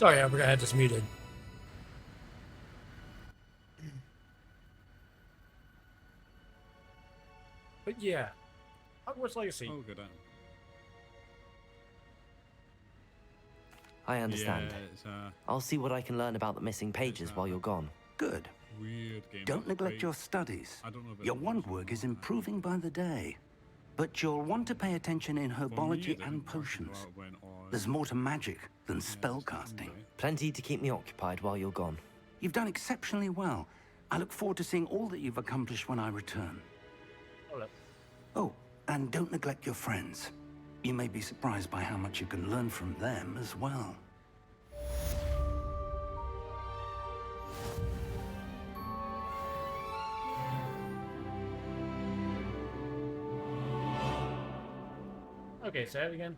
Sorry, I forgot I had this muted. But yeah, Hogwarts Legacy. Oh, good. I understand. Yeah, it's I'll see what I can learn about the missing pages while you're gone. Good. weird game. Don't neglect your studies. I don't know about Your the wand version work is of that. improving by the day. But you'll want to pay attention in For me, herbology it and didn't work potions. until I went on- There's more to magic than Yeah, it's spellcasting. right. Plenty to keep me occupied while you're gone. You've done exceptionally well. I look forward to seeing all that you've accomplished when I return. Hold up. Oh, and don't neglect your friends. You may be surprised by how much you can learn from them as well. Okay, say it again.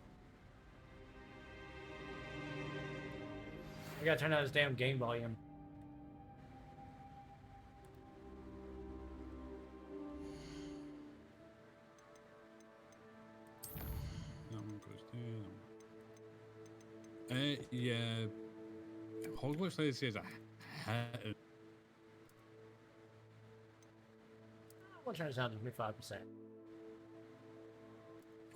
I gotta turn down this damn game volume. That one goes there. Yeah. Hogwarts Legacy is a hit. I'll turn this down to 25%.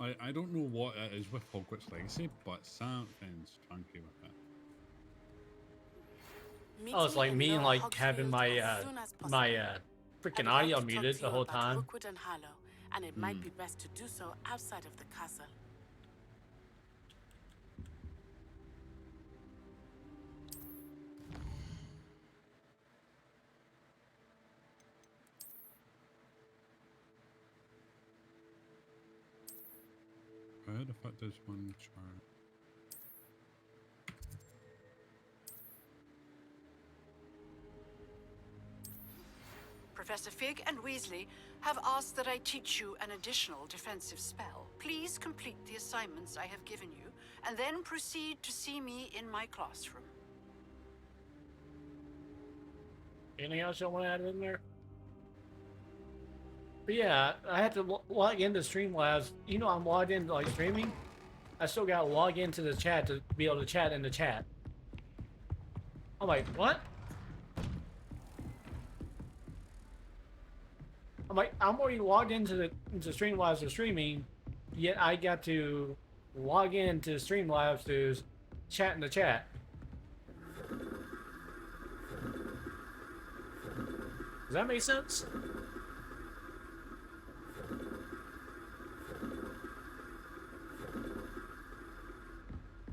I don't know what it is with Hogwarts Legacy, but something's funky with it. Oh, it's like me and like having my freaking audio muted the whole time. Rookwood and Harlow, and it might be best to do so outside of the castle. Where the fuck does one chart? Professor Fig and Weasley have asked that I teach you an additional defensive spell. Please complete the assignments I have given you, and then proceed to see me in my classroom. Anything else you want to add in there? But yeah, I had to log into Streamlabs. You know, I'm logged in like streaming. I still gotta log into the chat to be able to chat in the chat. I'm like, what? I'm like, I'm already logged into Streamlabs for streaming, yet I got to log into Streamlabs to chat in the chat. Does that make sense?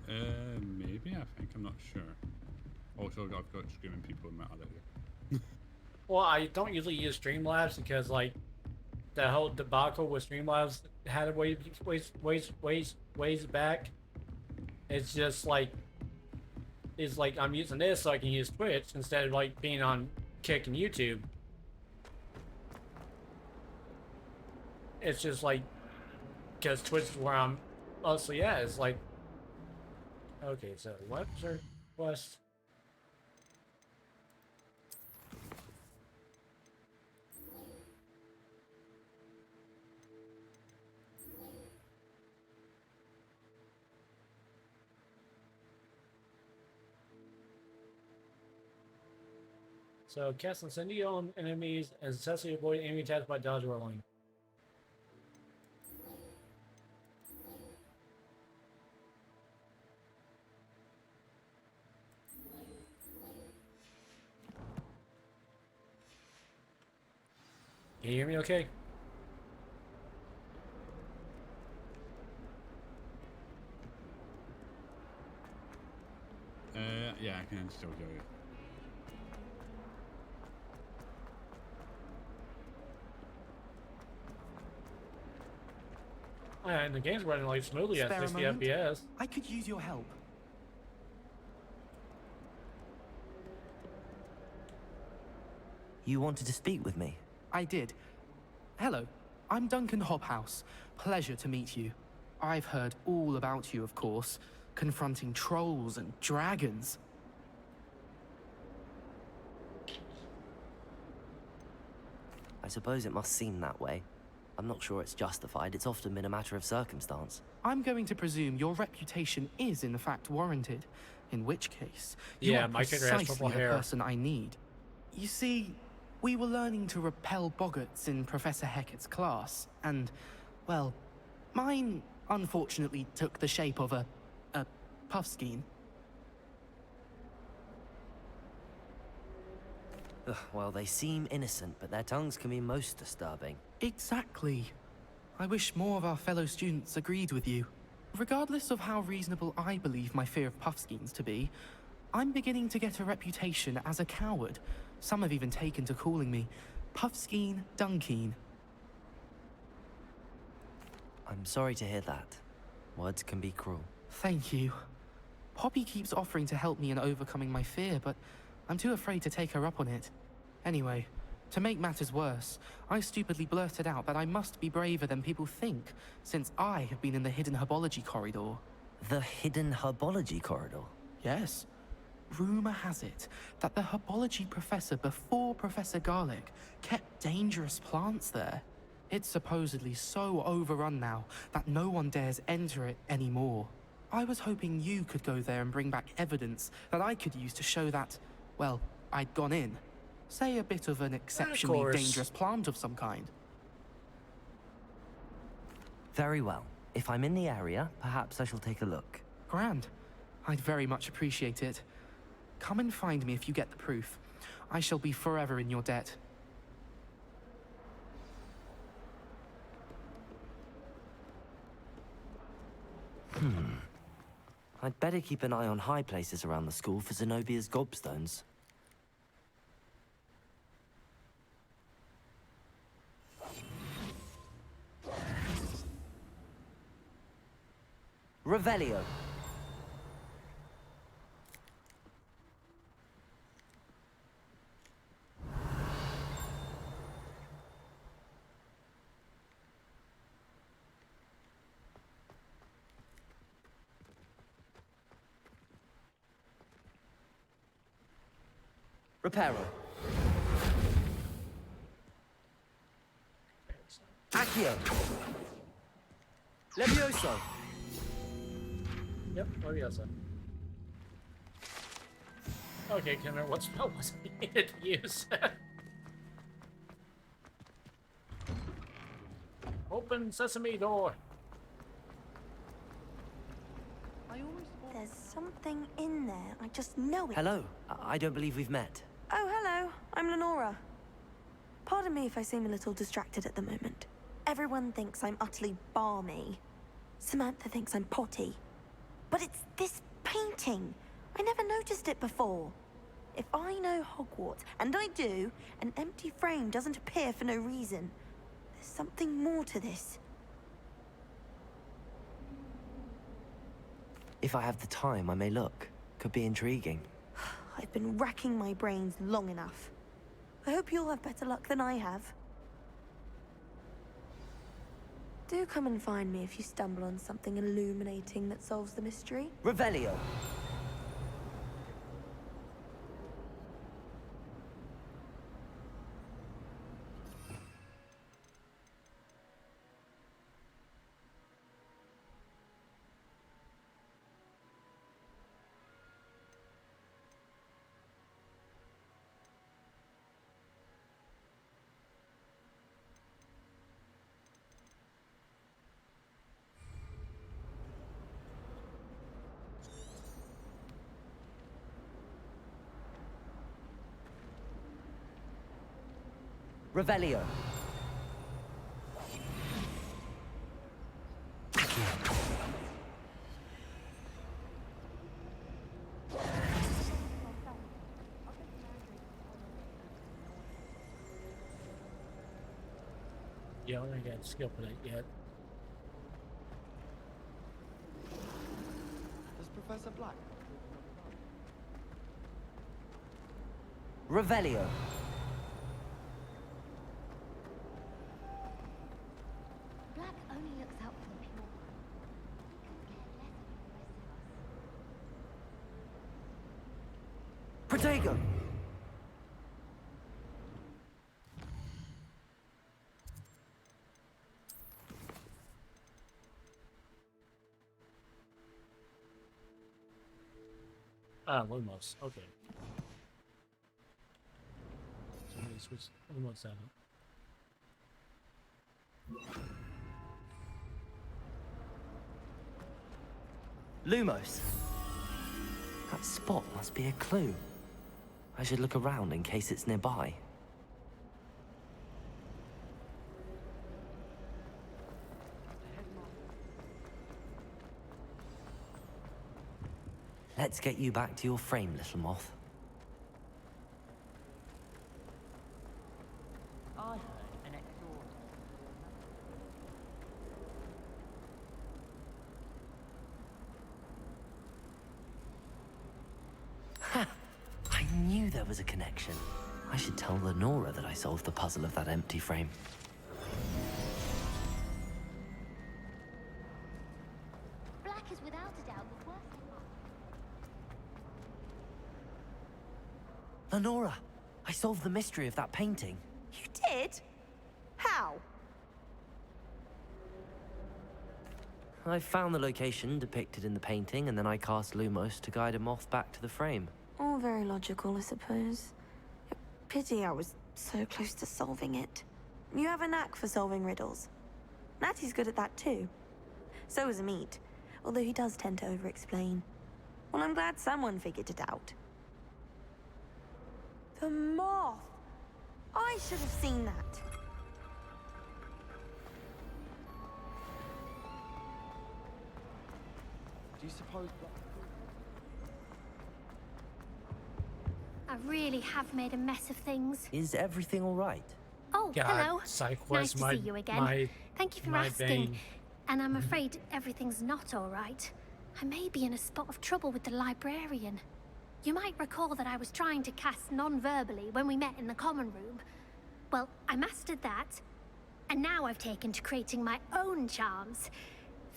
Maybe, I think, I'm not sure. Also, I've got screaming people in my other ear. Well, I don't usually use Streamlabs because, like, the whole debacle with Streamlabs had a ways back. It's just like, it's like I'm using this so I can use Twitch instead of like being on Kick and YouTube. It's just like, because Twitch is where I'm mostly at. It's like, okay, so what's our quest? So cast incendio on enemies and successfully avoid enemy attacks by dodge rolling. Can you hear me okay? Yeah, I can still hear you. And the game's running like smoothly at Spare a 60 moment? FPS. I could use your help. You wanted to speak with me? I did. Hello, I'm Duncan Hobhouse. Pleasure to meet you. I've heard all about you, of course, confronting trolls and dragons. I suppose it must seem that way. I'm not sure it's justified. It's often been a matter of circumstance. I'm going to presume your reputation is in fact warranted, in which case, you Yeah, are Mike Edgar has precisely purple the hair. person I need. You see, we were learning to repel boggarts in Professor Hecat's class, and, well, mine unfortunately took the shape of a puffskein. Ugh, well, they seem innocent, but their tongues can be most disturbing. Exactly. I wish more of our fellow students agreed with you. Regardless of how reasonable I believe my fear of puffskeins to be, I'm beginning to get a reputation as a coward. Some have even taken to calling me Puffskein Dunkeen. I'm sorry to hear that. Words can be cruel. Thank you. Poppy keeps offering to help me in overcoming my fear, but I'm too afraid to take her up on it. Anyway, to make matters worse, I stupidly blurted out that I must be braver than people think, since I have been in the hidden herbology corridor. The hidden herbology corridor? Yes. Rumor has it that the herbology professor before Professor Garlic kept dangerous plants there. It's supposedly so overrun now that no one dares enter it anymore. I was hoping you could go there and bring back evidence that I could use to show that, well, I'd gone in. Say a bit of an exceptionally course. dangerous plant of some kind. Very well. If I'm in the area, perhaps I shall take a look. Grand. I'd very much appreciate it. Come and find me if you get the proof. I shall be forever in your debt. I'd better keep an eye on high places around the school for Zenobia's gobstones. Revelio. Reparo. Accio. Levioso. Yep, Leviosa. Okay, Kenner, what spell was I needed to use? Open sesame door. There's something in there. I just know it. Hello. I don't believe we've met. Oh, hello. I'm Lenora. Pardon me if I seem a little distracted at the moment. Everyone thinks I'm utterly balmy. Samantha thinks I'm potty. But it's this painting. I never noticed it before. If I know Hogwarts, and I do, an empty frame doesn't appear for no reason. There's something more to this. If I have the time, I may look. Could be intriguing. I've been racking my brains long enough. I hope you'll have better luck than I have. Do come and find me if you stumble on something illuminating that solves the mystery. Revelio. Revelio. Yeah, I don't got skill for that yet. Does Professor Black? Revelio. Black only looks out for the pure ones. He could care less of the rest of us. Protego. Ah, Lumos. Okay. So let me switch Lumos out. Lumos. That spot must be a clue. I should look around in case it's nearby. Let's get you back to your frame, little moth. I heard an extraordinary. Ha! I knew there was a connection. I should tell Lenora that I solved the puzzle of that empty frame. Black is without a doubt the worst. Lenora, I solved the mystery of that painting. You did? How? I found the location depicted in the painting, and then I cast Lumos to guide a moth back to the frame. All very logical, I suppose. Pity I was so close to solving it. You have a knack for solving riddles. Natty's good at that too. So is Amit, although he does tend to over-explain. Well, I'm glad someone figured it out. The moth! I should have seen that. Do you suppose I really have made a mess of things. Is everything all right? Oh, God, hello. Psych Nice was to my, see you again. my, Thank you for my asking. vein. And I'm afraid everything's not all right. I may be in a spot of trouble with the librarian. You might recall that I was trying to cast non-verbally when we met in the common room. Well, I mastered that, and now I've taken to creating my own charms.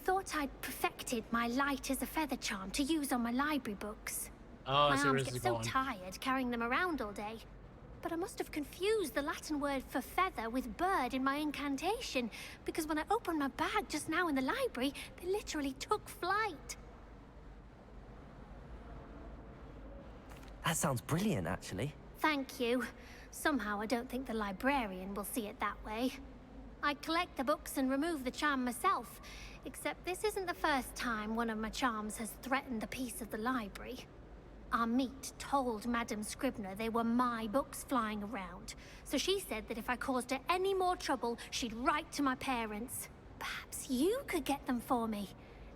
Thought I'd perfected my light as a feather charm to use on my library books. Oh, My so arms this get is so going. tired carrying them around all day. But I must have confused the Latin word for feather with bird in my incantation, because when I opened my bag just now in the library, they literally took flight. That sounds brilliant, actually. Thank you. Somehow I don't think the librarian will see it that way. I collect the books and remove the charm myself, except this isn't the first time one of my charms has threatened the peace of the library. Amit told Madame Scribner they were my books flying around, so she said that if I caused her any more trouble, she'd write to my parents. Perhaps you could get them for me.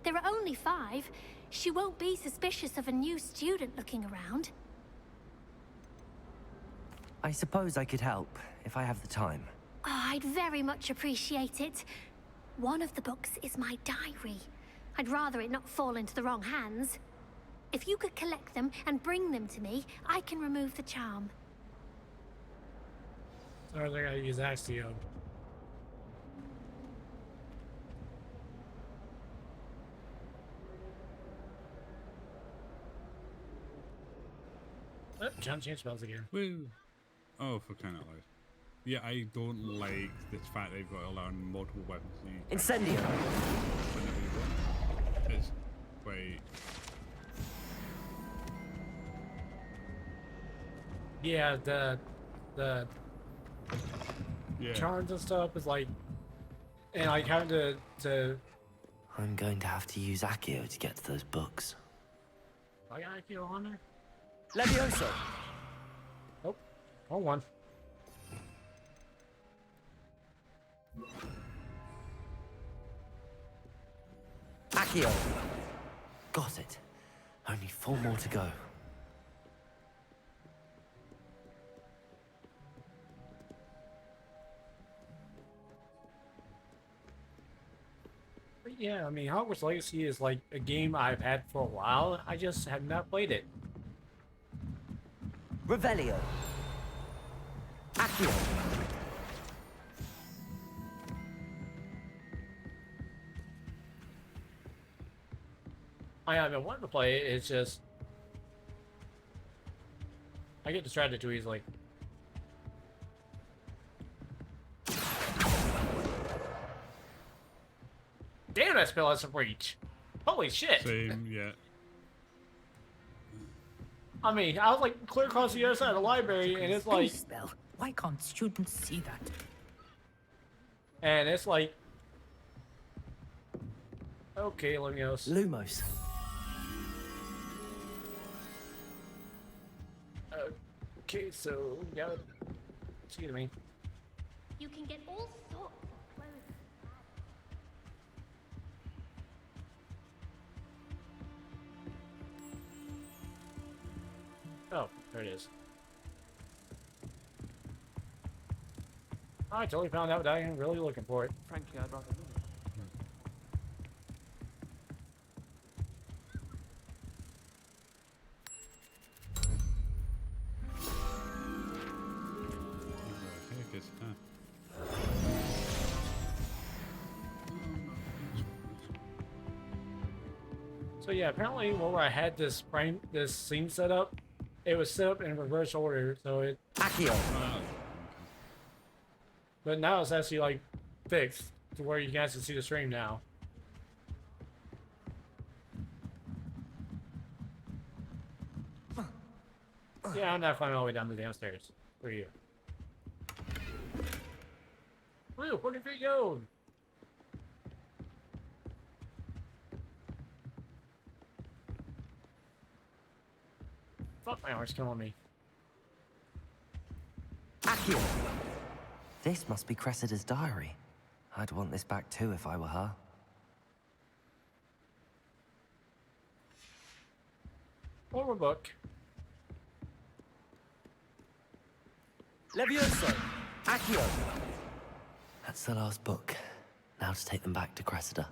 There are only 5. She won't be suspicious of a new student looking around. I suppose I could help, if I have the time. Oh, I'd very much appreciate it. One of the books is my diary. I'd rather it not fall into the wrong hands. If you could collect them and bring them to me, I can remove the charm. Or they gotta use Axio. Oh, John change spells again. Woo! Oh, for crying out loud. Yeah, I don't like this fact they've got to learn multiple weapons. Incendio! Whenever you want. It's quite... Yeah, the Yeah. charms and stuff is like, and I kind of to. I'm going to have to use Accio to get to those books. I got Axio on there. Levioso! Oh, hold on. Accio! Got it. Only 4 more to go. But yeah, I mean, Hogwarts Legacy is like a game I've had for a while. I just have not played it. Revelio! Accio! I haven't wanted to play it. It's just I get distracted too easily. Damn, that spell has some reach. Holy shit! Same, yeah. I mean, I was like clear across the other side of the library, and it's like, spell. Why can't students see that? and it's like, okay, let me know. Lumos. Okay, so yeah, excuse me. You can get all sorts of clothes. Oh, there it is. I totally found out without even really looking for it. Frankly, I'd rather leave. Where the heck is So yeah, apparently where I had this scene set up, it was set up in reverse order, so it. Accio. But now it's actually like fixed to where you can actually see the stream now. Yeah, I'm not climbing all the way down the damn stairs. For you. Woo, 40 feet gold! Fuck, my arm's killing me. Accio. This must be Cressida's diary. I'd want this back too if I were her. Or a book. Levioso. Accio. That's the last book. Now to take them back to Cressida.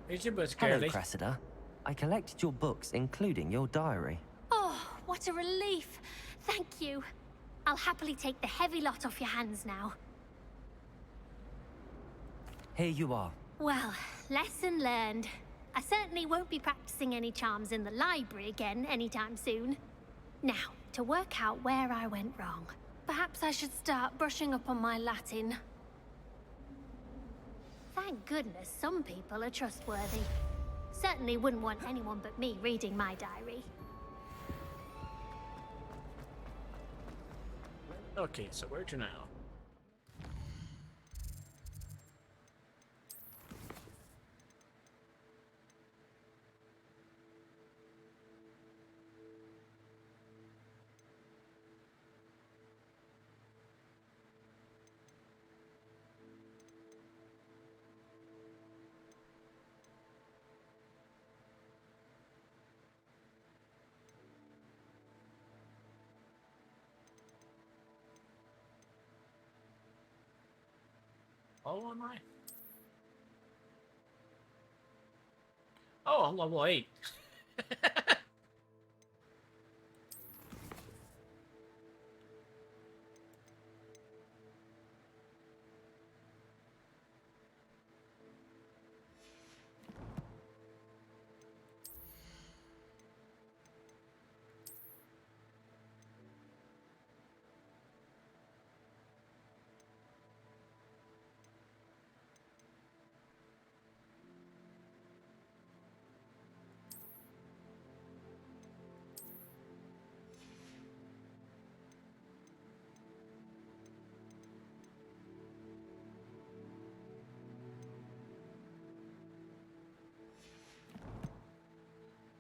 Agent but Hello, scaredy. Cressida. I collected your books, including your diary. Oh, what a relief. Thank you. I'll happily take the heavy lot off your hands now. Here you are. Well, lesson learned. I certainly won't be practicing any charms in the library again anytime soon. Now, to work out where I went wrong. Perhaps I should start brushing up on my Latin. Thank goodness some people are trustworthy. Certainly wouldn't want anyone but me reading my diary. Okay, so where to now? Oh, am I? Oh, I'm level 8.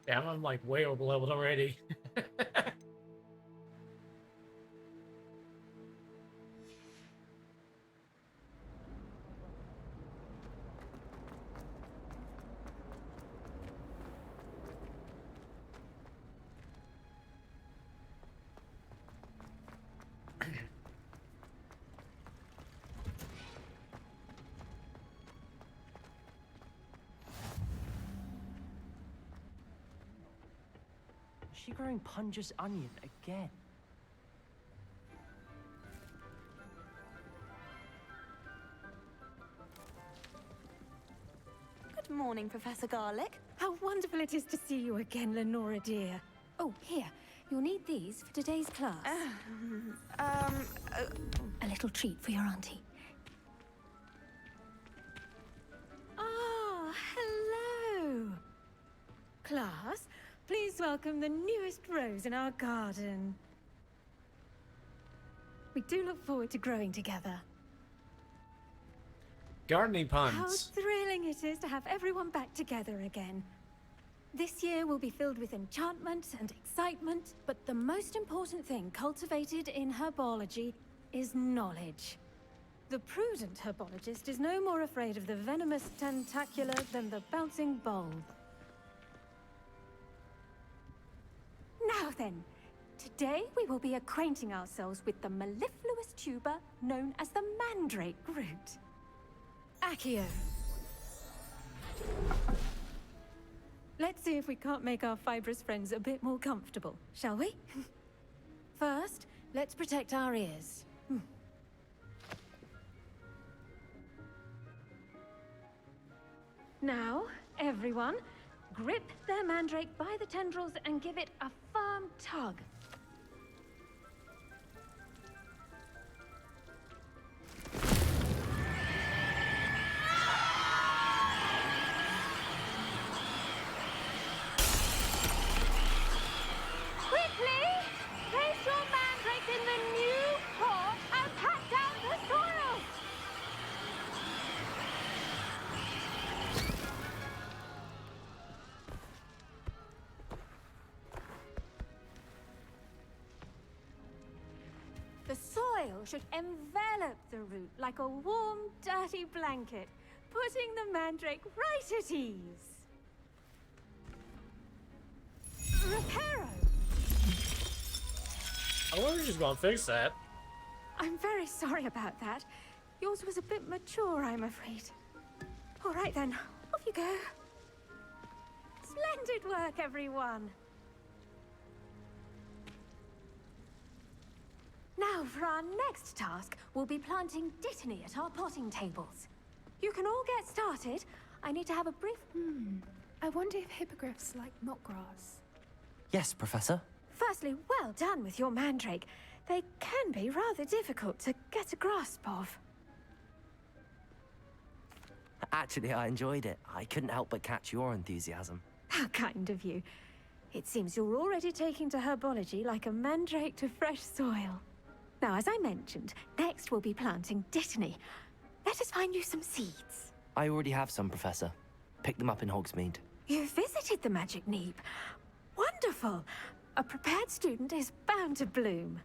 Damn, I'm like way over leveled already. Is she growing Punja's onion again? Good morning, Professor Garlick. How wonderful it is to see you again, Lenora dear. Oh, here. You'll need these for today's class. A little treat for your auntie. Ah, hello! Class, please welcome the newest rose in our garden. We do look forward to growing together. Gardening How puns. thrilling it is to have everyone back together again. This year will be filled with enchantment and excitement, but the most important thing cultivated in herbology is knowledge. The prudent herbologist is no more afraid of the venomous tentacula than the bouncing bulb. Now then, today we will be acquainting ourselves with the mellifluous tuber known as the mandrake root. Accio. Let's see if we can't make our fibrous friends a bit more comfortable, shall we? First, let's protect our ears. Now, everyone, grip their mandrake by the tendrils and give it a firm tug. Quickly! Place your mandrake in the new pot and pat down the soil! The soil should envelop the root like a warm, dirty blanket, putting the mandrake right at ease. Reparo! I wonder if she's gonna fix that. I'm very sorry about that. Yours was a bit mature, I'm afraid. All right then, off you go. Splendid work, everyone. Now, for our next task, we'll be planting dittany at our potting tables. You can all get started. I need to have a brief... I wonder if hippogriffs like knotgrass. Yes, Professor. Firstly, well done with your mandrake. They can be rather difficult to get a grasp of. Actually, I enjoyed it. I couldn't help but catch your enthusiasm. How kind of you. It seems you're already taking to herbology like a mandrake to fresh soil. Now, as I mentioned, next we'll be planting dittany. Let us find you some seeds. I already have some, Professor. Picked them up in Hogsmeade. You visited the Magic Neep. Wonderful! A prepared student is bound to bloom.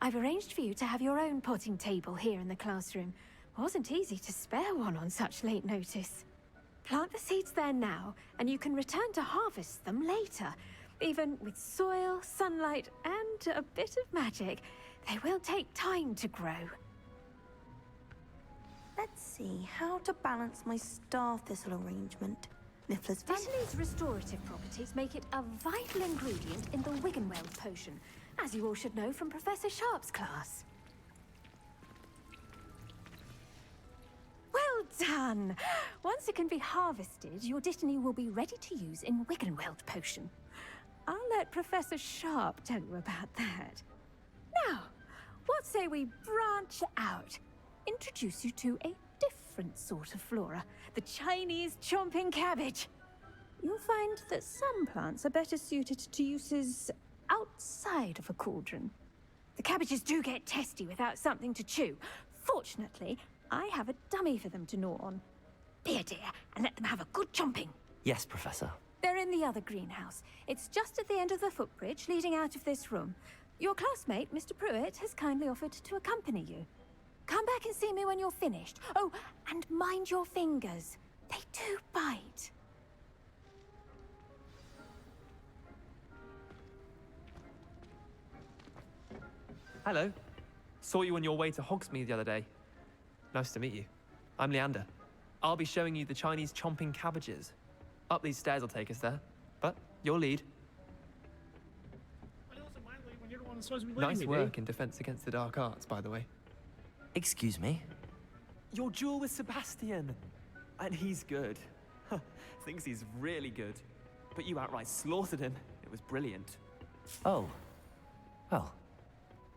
I've arranged for you to have your own potting table here in the classroom. Wasn't easy to spare one on such late notice. Plant the seeds there now, and you can return to harvest them later. Even with soil, sunlight, and a bit of magic, they will take time to grow. Let's see how to balance my star thistle arrangement. Niffler's Dittany's restorative properties make it a vital ingredient in the Wiggenweld potion, as you all should know from Professor Sharp's class. Well done! Once it can be harvested, your dittany will be ready to use in Wiggenweld potion. I'll let Professor Sharp tell you about that. Now, what say we branch out? Introduce you to a different sort of flora, the Chinese chomping cabbage. You'll find that some plants are better suited to uses outside of a cauldron. The cabbages do get testy without something to chew. Fortunately, I have a dummy for them to gnaw on. Be a dear and let them have a good chomping. Yes, Professor. They're in the other greenhouse. It's just at the end of the footbridge leading out of this room. Your classmate, Mr. Pruitt, has kindly offered to accompany you. Come back and see me when you're finished. Oh, and mind your fingers. They do bite. Hello. Saw you on your way to Hogsmeade the other day. Nice to meet you. I'm Leander. I'll be showing you the Chinese chomping cabbages. Up these stairs will take us there. But your lead. What else am I leading when you're the one that's supposed to be leading Nice me, work dude? in Defense Against the Dark Arts, by the way. Excuse me? Your duel with Sebastian. And he's good. Thinks he's really good. But you outright slaughtered him. It was brilliant. Oh, Well,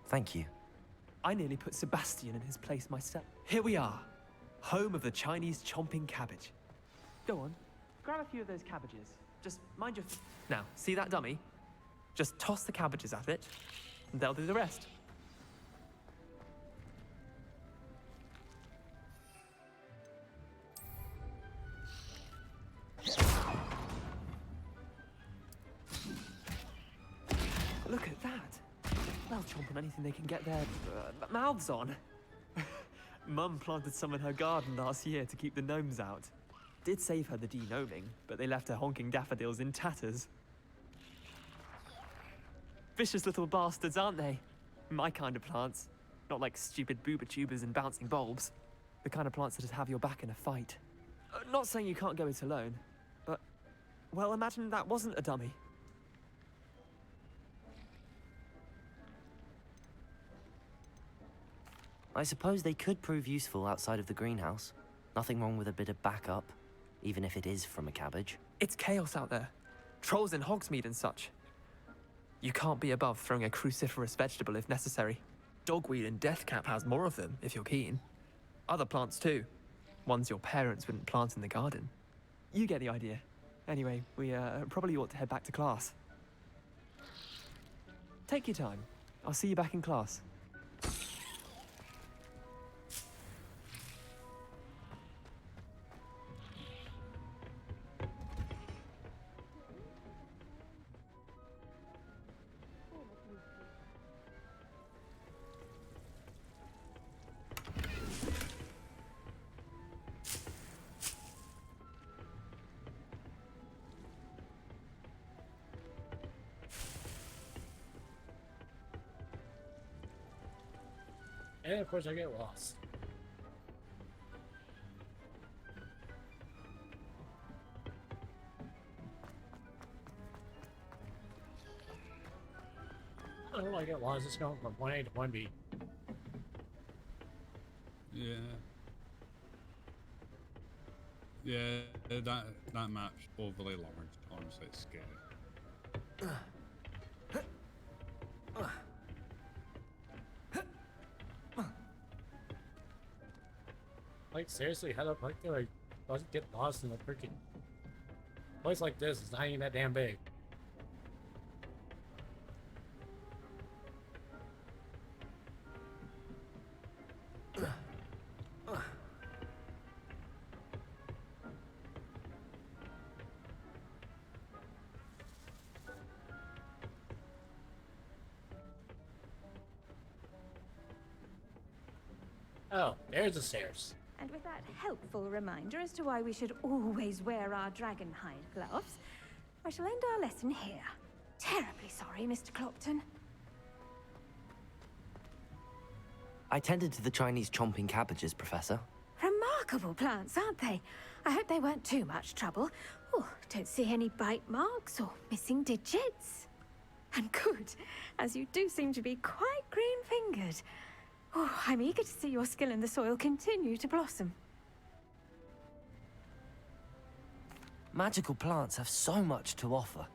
thank you. I nearly put Sebastian in his place myself. Here we are, home of the Chinese chomping cabbage. Go on, grab a few of those cabbages. Just mind your... Now, see that dummy? Just toss the cabbages at it, and they'll do the rest. Look at that. They'll chomp on anything they can get their mouths on. Mum planted some in her garden last year to keep the gnomes out. Did save her the de-gnoming, but they left her honking daffodils in tatters. Vicious little bastards, aren't they? My kind of plants. Not like stupid booba tubers and bouncing bulbs. The kind of plants that'd have your back in a fight. Not saying you can't go it alone, but... Well, imagine that wasn't a dummy. I suppose they could prove useful outside of the greenhouse. Nothing wrong with a bit of backup, even if it is from a cabbage. It's chaos out there. Trolls in Hogsmeade and such. You can't be above throwing a cruciferous vegetable if necessary. Dogweed and deathcap has more of them, if you're keen. Other plants too. Ones your parents wouldn't plant in the garden. You get the idea. Anyway, we probably ought to head back to class. Take your time. I'll see you back in class. And of course I get lost. I don't know why I get lost. It's going from point A to point B. Yeah. Yeah, that map's overly large. Honestly, it's scary. Like seriously, how the fuck do I get lost in a freaking place like this? It's not even that damn big. Oh, there's the stairs. And with that helpful reminder as to why we should always wear our dragonhide gloves, I shall end our lesson here. Terribly sorry, Mr. Clopton. I tended to the Chinese chomping cabbages, Professor. Remarkable plants, aren't they? I hope they weren't too much trouble. Oh, don't see any bite marks or missing digits. And good, as you do seem to be quite green-fingered. Oh, I'm eager to see your skill in the soil continue to blossom. Magical plants have so much to offer.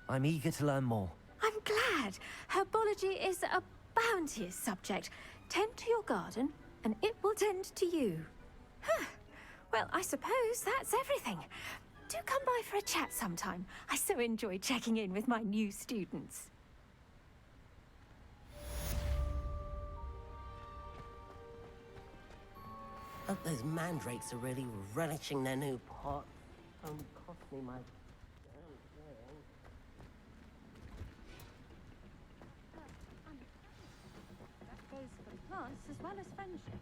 I'm eager to learn more. I'm glad. Herbology is a bounteous subject. Tend to your garden, and it will tend to you. Huh. Well, I suppose that's everything. Do come by for a chat sometime. I so enjoy checking in with my new students. Hope those mandrakes are really relishing their new pot. Only cost me my damn thing. That goes for plants as well as friendship.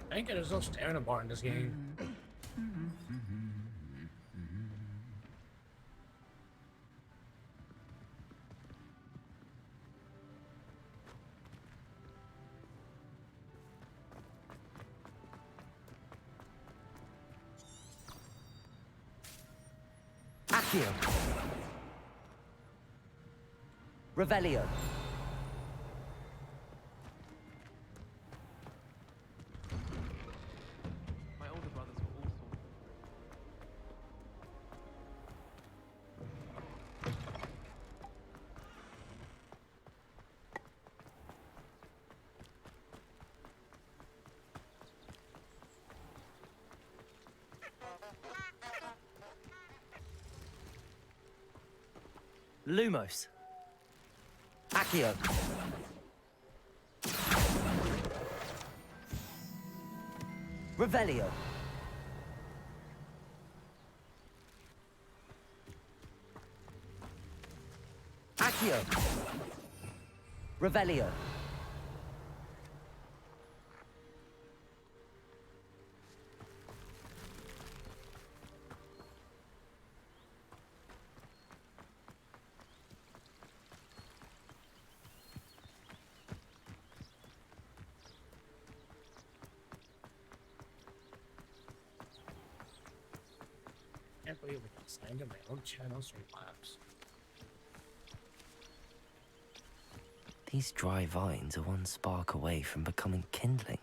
Thank you, there's no stamina bar in this game. Accio. Revelio. My older brothers were all sorts. Lumos. Accio. Revelio. Accio. Revelio. I can't believe we can sign to my own channel Streamlabs. These dry vines are one spark away from becoming kindling.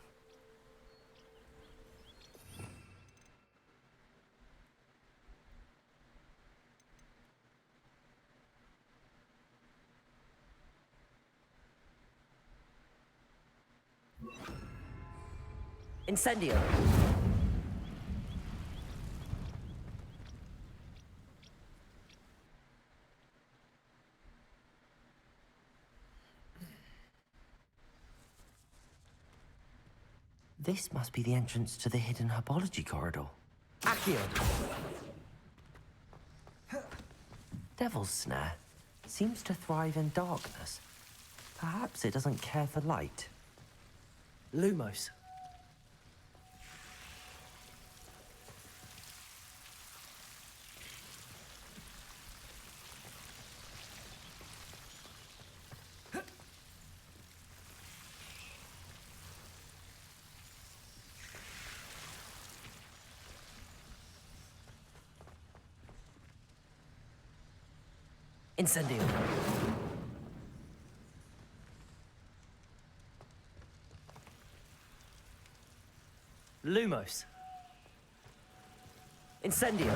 Incendio. This must be the entrance to the hidden herbology corridor. Accio. Devil's Snare seems to thrive in darkness. Perhaps it doesn't care for light. Lumos. Incendio. Lumos. Incendio.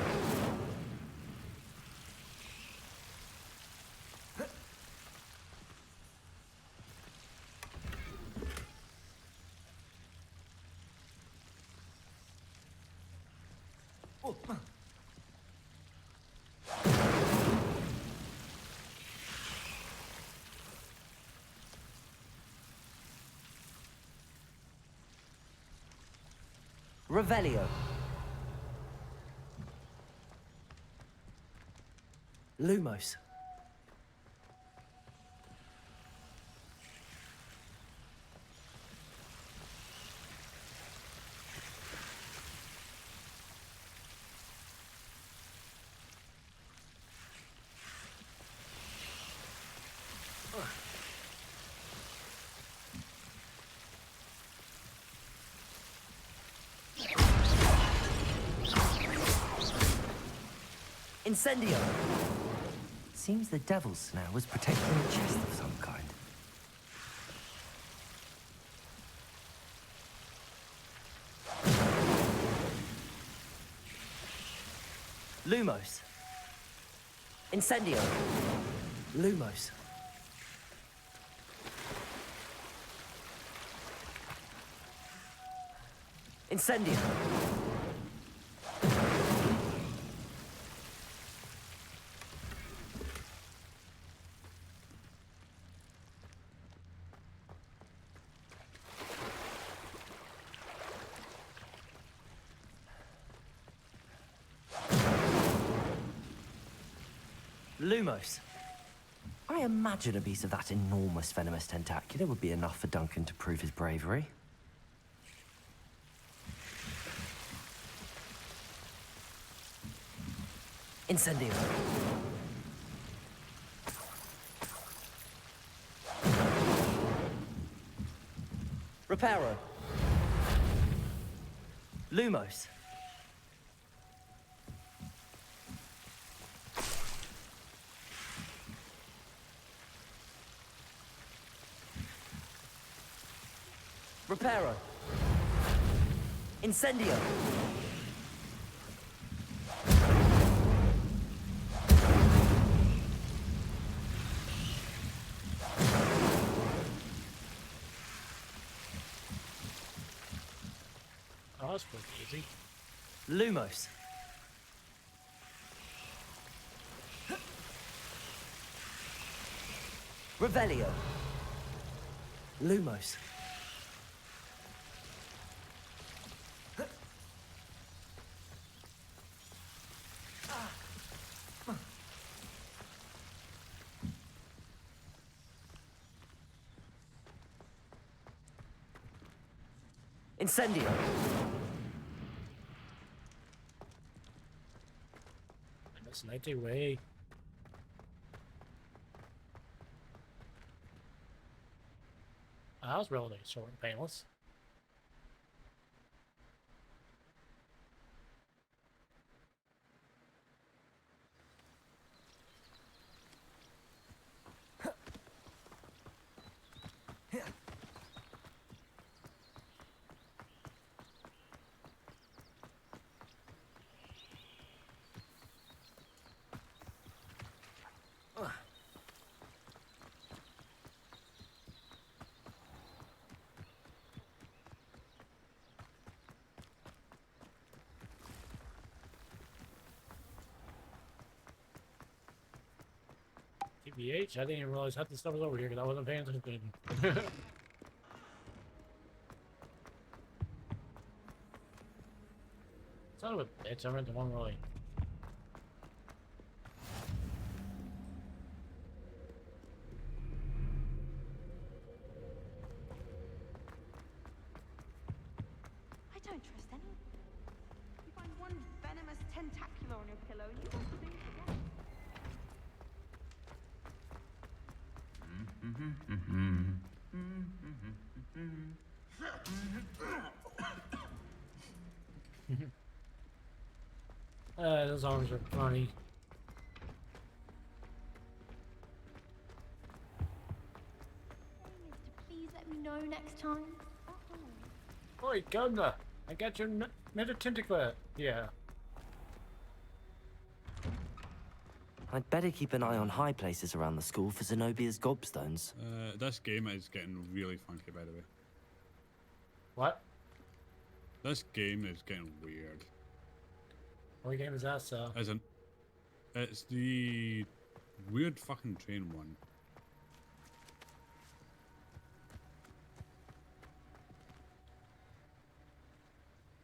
Revelio. Lumos. Incendio. Seems the Devil's Snare was protecting a chest of some kind. Lumos. Incendio. Lumos. Incendio. Lumos. I imagine a piece of that enormous venomous tentacula would be enough for Duncan to prove his bravery. Incendio. Reparo. Lumos. Reparo. Incendio. Oh, that's pretty easy. Lumos. Revelio. Lumos. Incendio. That's 90 way. That was relatively short and painless. TBH, I didn't even realize half the stuff was over here because I wasn't paying attention. Son of a bitch, I went the wrong way. I don't trust anyone. You find one venomous tentacular on your pillow and you want to do it again. Those arms are funny. Please let me know next time. Oi, Governor! I got your metatentacular. Yeah. I'd better keep an eye on high places around the school for Zenobia's gobstones. This game is getting really funky, by the way. What? This game is getting weird. What game is that, so? It's the weird fucking train one.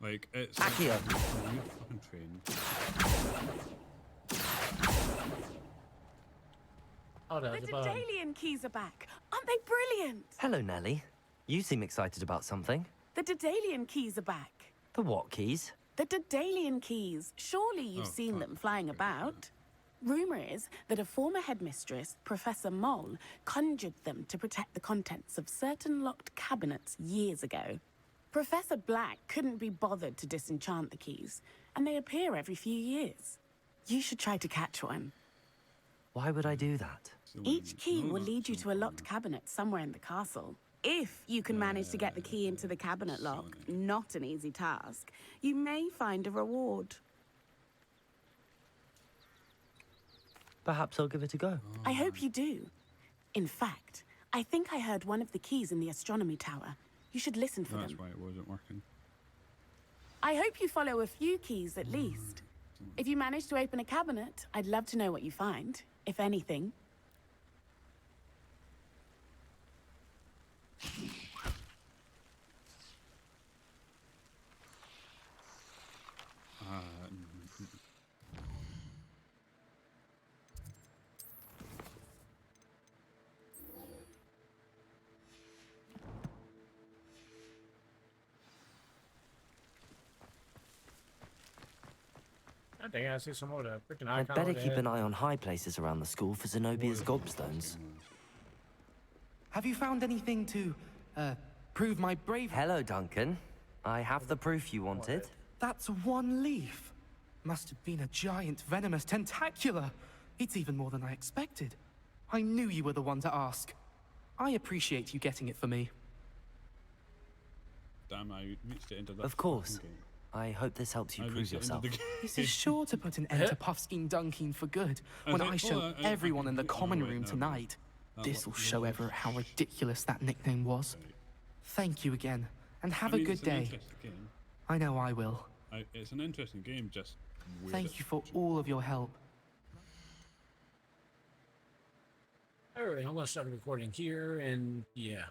Like, it's a weird fucking train. Oh, no, The Daedalian keys are back. Aren't they brilliant? Hello, Nellie. You seem excited about something. The Daedalian keys are back. The what keys? The Daedalian keys. Surely you've seen them flying about. Rumor is that a former headmistress, Professor Moll, conjured them to protect the contents of certain locked cabinets years ago. Professor Black couldn't be bothered to disenchant the keys, and they appear every few years. You should try to catch one. Why would I do that? Each key will lead you to a locked cabinet somewhere in the castle. If you can manage to get the key into the cabinet lock, not an easy task, you may find a reward. Perhaps I'll give it a go. I hope you do. In fact, I think I heard one of the keys in the astronomy tower. You should listen for That's them. why it wasn't working. I hope you follow a few keys at least. If you manage to open a cabinet, I'd love to know what you find, if anything. I think I see some more of the freaking I'd icon. better over keep there. an eye on high places around the school for Zenobia's gobstones. Have you found anything to, prove my bravery? Hello, Duncan. I have the proof you wanted. That's one leaf. Must have been a giant venomous tentacula. It's even more than I expected. I knew you were the one to ask. I appreciate you getting it for me. Damn, I reached it into that. Of course. fucking game. I hope this helps you I prove reached it into yourself. the game. This is sure to put an end to Puffskein Dunkeen for good when I show everyone in the common room tonight. This will show Everett how ridiculous that nickname was. Thank you again, and have a good it's an day. interesting game. I know I will. It's an interesting game, just weird. Thank you for all of your help. Alright, I'm gonna start recording here, and yeah.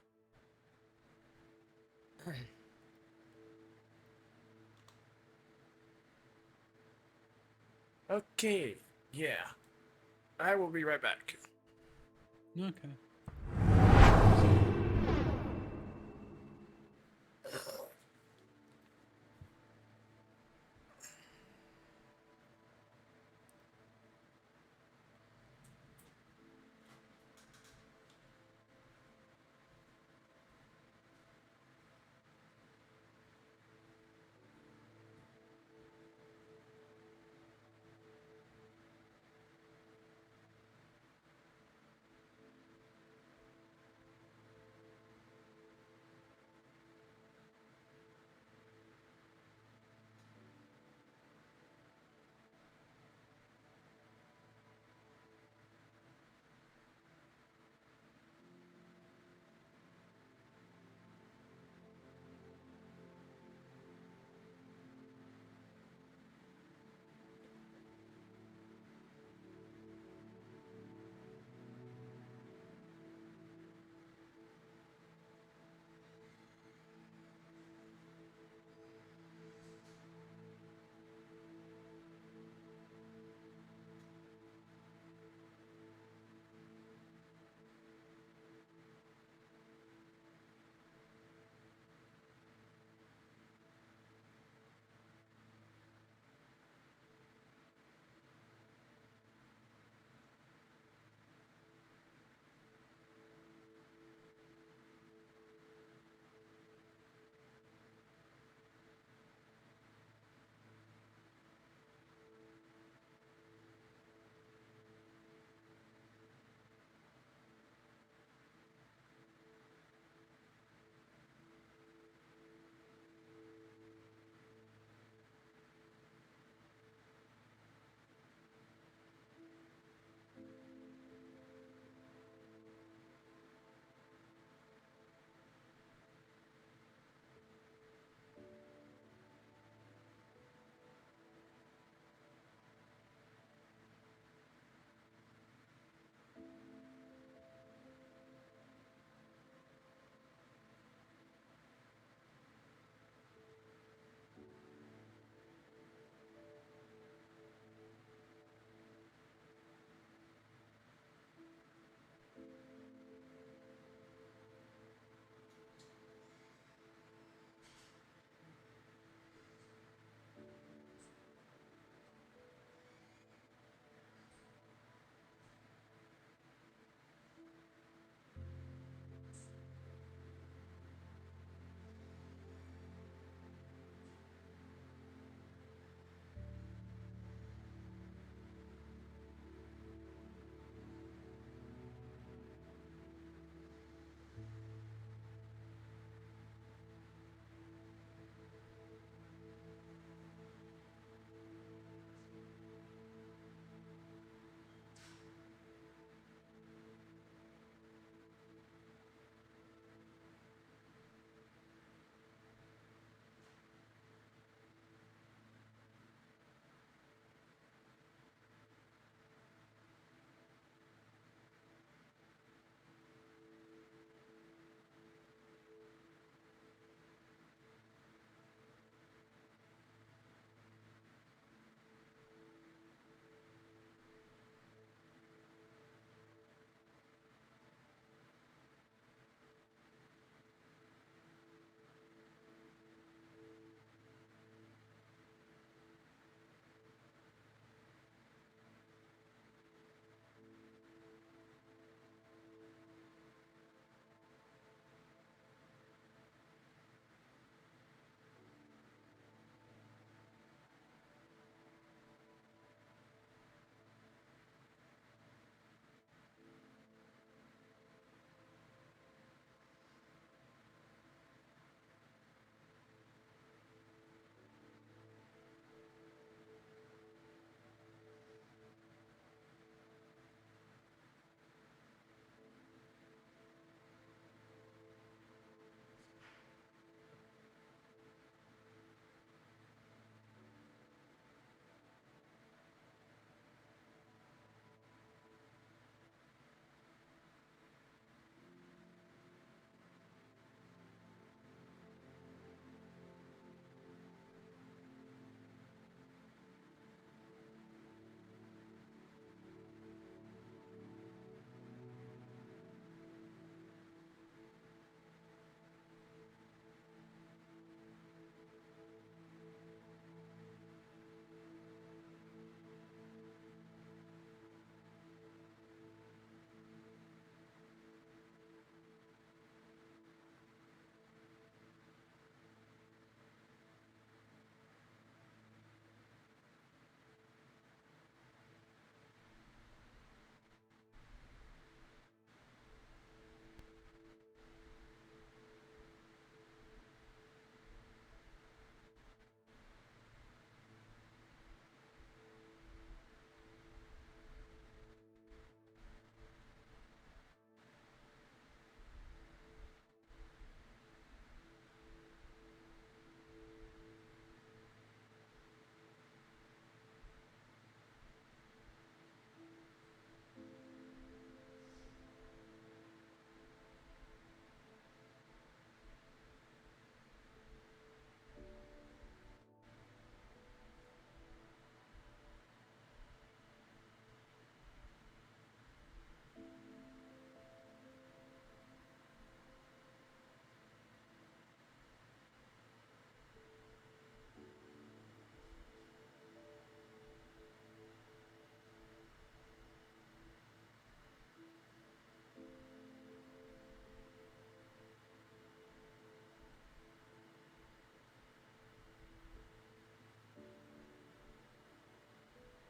Okay, yeah. I will be right back. Okay.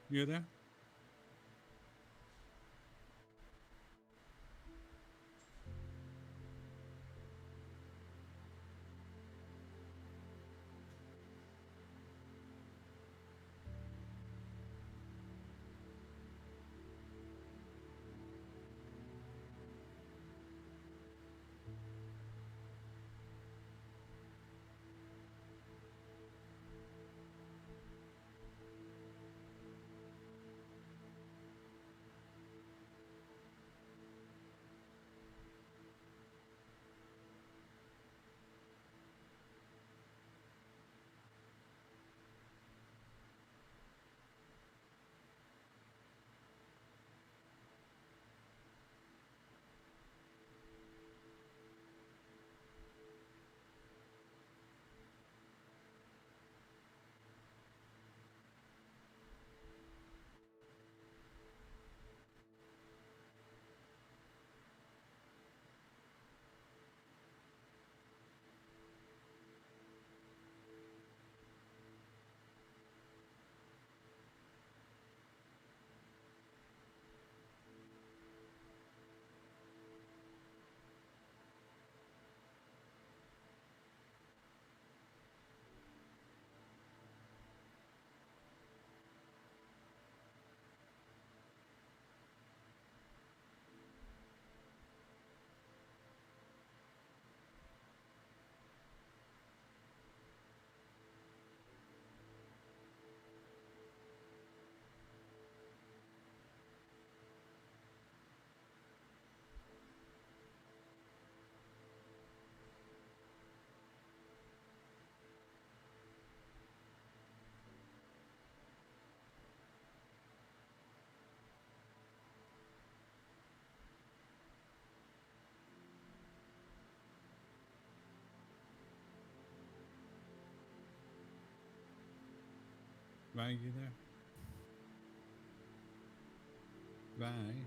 You there? Right, you there? Right.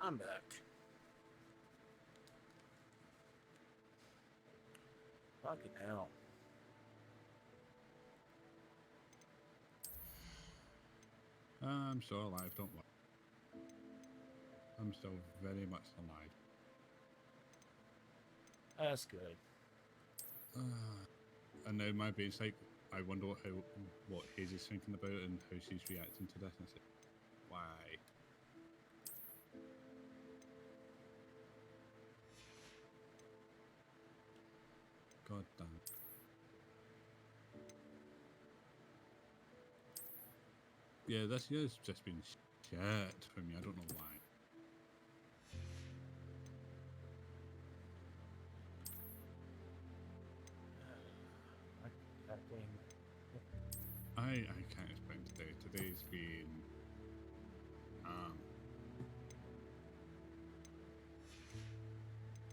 I'm back. Fucking hell. I'm still alive, don't worry. I'm still very much alive. That's good. And now my brain's like, I wonder what Hazy's thinking about and how she's reacting to this. And it's like, why? God damn. Yeah, this year's just been shit for me. I don't know why. I can't explain today. Today's been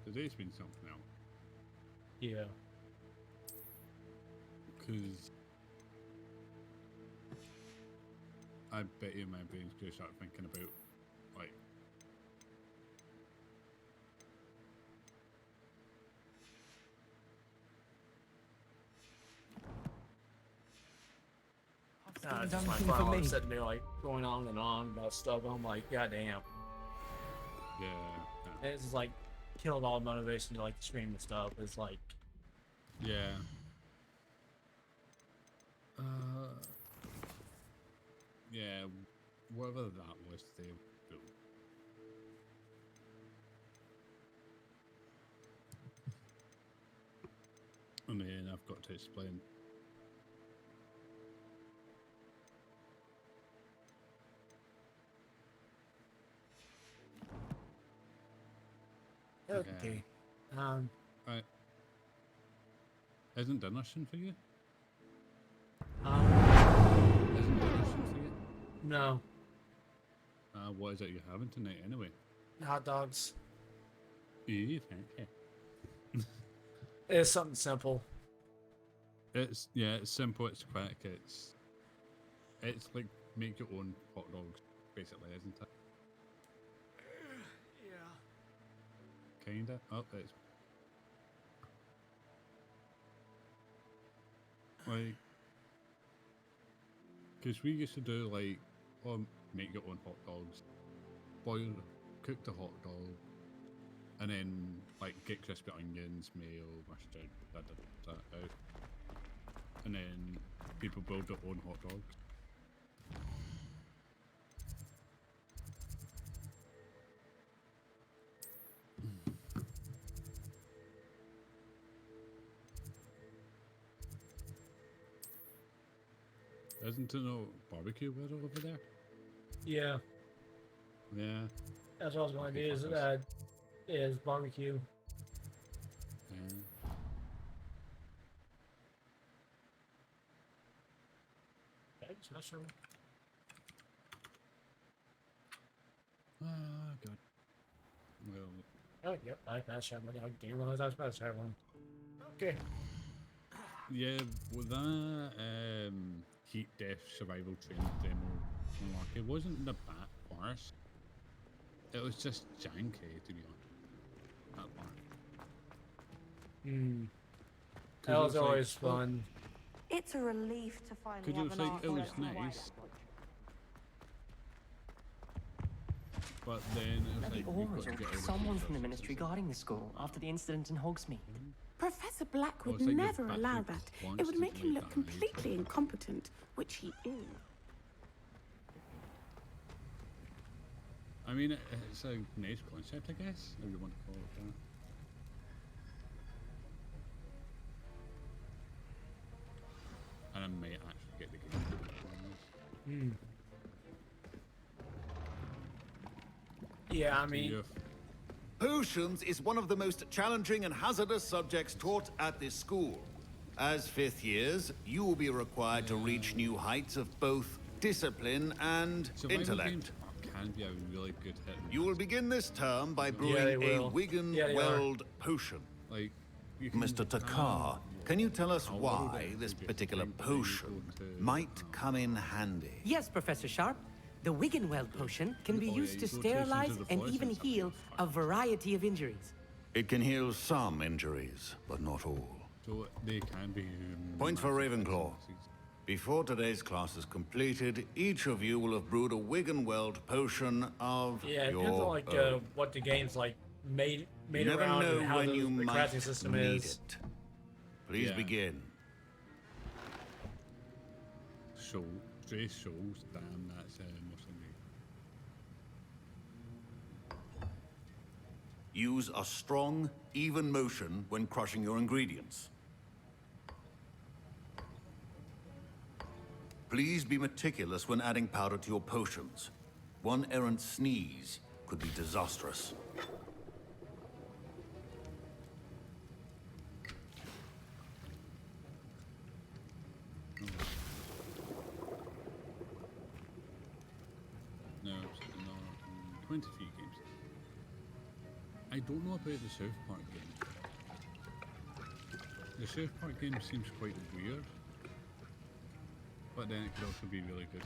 today's been something else. Yeah. Because I bet you my brain's gonna start thinking about like Nah, it's just my phone sitting there like going on and on about stuff. I'm like, goddamn. Yeah. It's just like killed all motivation to like stream the stuff. It's like, yeah. Yeah, whatever that was today. And then I've got to explain. okay. Right. Isn't dinner soon for you? Isn't dinner soon for you? No. What is it you're having tonight anyway? Hot dogs. Ew, thank you. It's something simple. It's simple, it's quick, it's like make your own hot dogs, basically, isn't it? Yeah. Kinda. Oh, it's like, because we used to do like, make your own hot dogs, cook the hot dog, and then like get crispy onions, mayo, mustard, that out, and then people build their own hot dogs. Isn't there no barbecue with over there? Yeah. Yeah. That's what I was going to do. Is barbecue. Eggs, mushroom. God. Well. Oh, yep. I shot one. I didn't realize I was about to shot one. Okay. Yeah, with that heat death survival training demo, it wasn't the bad worst. It was just janky, to be honest. That part. That was always fun. It's a relief to finally have an it was nice. But then it was like, you've got to get all someone from the ministry guarding the school after the incident in Hogsmeade. Professor Black would like never the allow Patrick that. It would make him like look that, completely incompetent, which he is. I mean, it's a nice concept, I guess, if you want to call it that. And I might actually get the game. Yeah, I mean... Potions is one of the most challenging and hazardous subjects taught at this school. As fifth years, you will be required to reach new heights of both discipline and intellect. Can be a really good hit. You will begin this term by brewing a Wigan-Weld potion. Like, Mr. Takar, can you tell us why this particular potion might come in handy? Yes, Professor Sharp. The Wiggenweld potion can be Oh, used yeah, to you go to sterilize the and poison even stuff. heal a variety of injuries. It can heal some injuries, but not all. So they can be. Point for Ravenclaw. Before today's class is completed, each of you will have brewed a Wiggenweld potion of Yeah, it your depends on like own. what the game's like made You never around know and how when you the might crafting system need is. it. Please Yeah. begin. Show, Stray shows, damn, that's mostly. Use a strong, even motion when crushing your ingredients. Please be meticulous when adding powder to your potions. One errant sneeze could be disastrous. No, absolutely not. 23 games. I don't know about the South Park game. The South Park game seems quite weird, but then it could also be really good.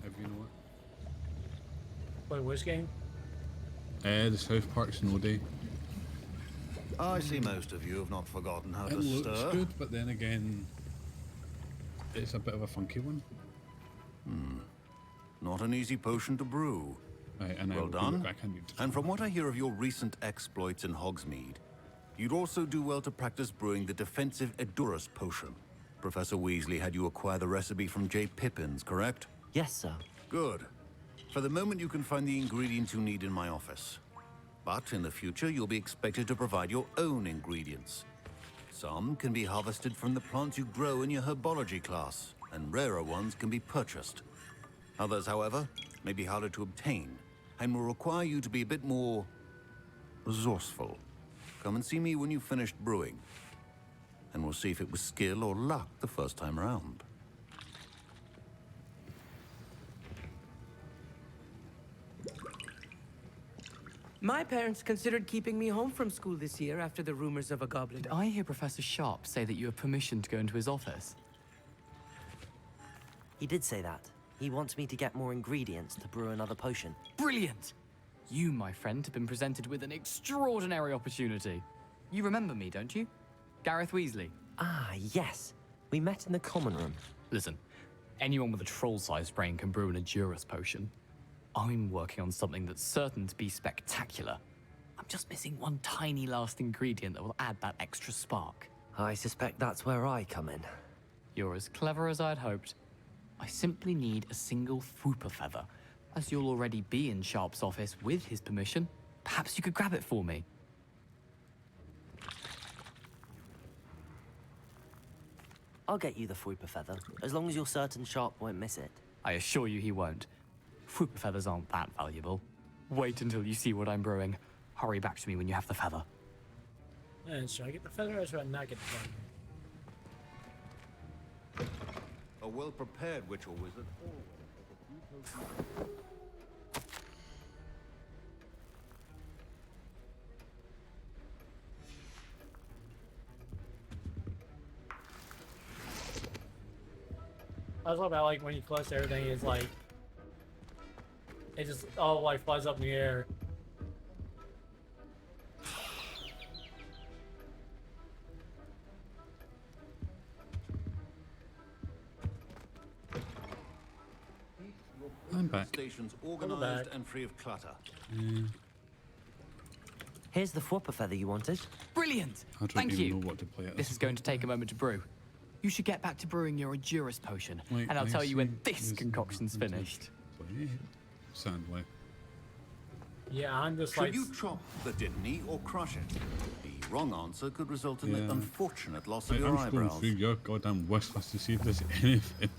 Have you know what? Wait, which game? The South Park Snow Day. I see most of you have not forgotten how It to looks stir. good, but then again, it's a bit of a funky one. Not an easy potion to brew. Right, and I Well will be done. backhanded. And from what I hear of your recent exploits in Hogsmeade, you'd also do well to practice brewing the defensive Edurus potion. Professor Weasley had you acquire the recipe from J. Pippins, correct? Yes, sir. Good. For the moment, you can find the ingredients you need in my office. But in the future, you'll be expected to provide your own ingredients. Some can be harvested from the plants you grow in your herbology class, and rarer ones can be purchased. Others, however, may be harder to obtain, and will require you to be a bit more resourceful. Come and see me when you've finished brewing, and we'll see if it was skill or luck the first time around. My parents considered keeping me home from school this year after the rumors of a goblin. Did I hear Professor Sharp say that you have permission to go into his office? He did say that. He wants me to get more ingredients to brew another potion. Brilliant! You, my friend, have been presented with an extraordinary opportunity. You remember me, don't you? Gareth Weasley. Ah, yes. We met in the common room. Listen, anyone with a troll-sized brain can brew an Edurus potion. I'm working on something that's certain to be spectacular. I'm just missing one tiny last ingredient that will add that extra spark. I suspect that's where I come in. You're as clever as I'd hoped. I simply need a single Fwooper feather. As you'll already be in Sharp's office with his permission, perhaps you could grab it for me. I'll get you the Fwooper feather, as long as you're certain Sharp won't miss it. I assure you he won't. Fwooper feathers aren't that valuable. Wait until you see what I'm brewing. Hurry back to me when you have the feather. And should I get the feather or should I not get the feather? A well-prepared witch or wizard. I was about like when you clutch everything, it's like it just all like flies up in the air. I'm back. Stations organized and free of clutter. Here's the Fwooper feather you wanted. Brilliant! I don't Thank even you. know what to play at This is going to take a moment to brew. You should get back to brewing your Edurus potion, and I'll tell you when this concoction's finished. Sadly. Yeah, I'm just Should like you chop the Dittany or crush it? The wrong answer could result in the Yeah. unfortunate loss of Right, your I'm just going eyebrows. through your goddamn wish list to see if there's anything.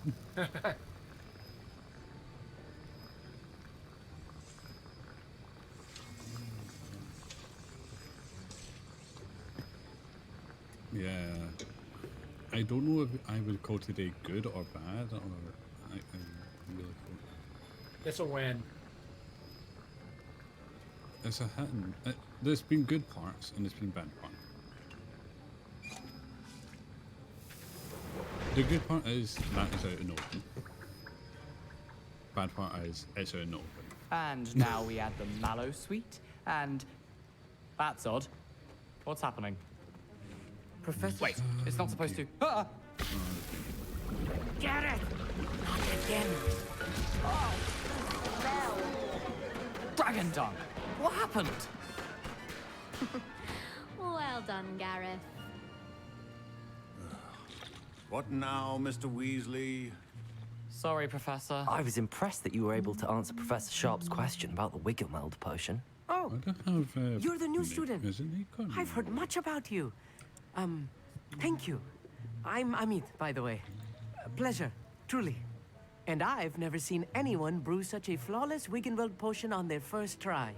Yeah. I don't know if I would call today good or bad, or I really don't. it's a win. It's a hit and there's been good parts and there's been bad parts. The good part is that is out in the open. Bad part is it's out in the open. And now we add the mallow sweet, and that's odd. What's happening? Professor. Wait, it's not supposed to. Ah! Get it! Not again. Dragon dung! What happened? Well done, Gareth. What now, Mr. Weasley? Sorry, Professor. I was impressed that you were able to answer Professor Sharp's question about the Wiggenweld potion. Oh, I don't have. you're the new student. Isn't he? I've heard much about you. Thank you. I'm Amit, by the way. A pleasure, truly. And I've never seen anyone brew such a flawless Wiggenweld potion on their first try.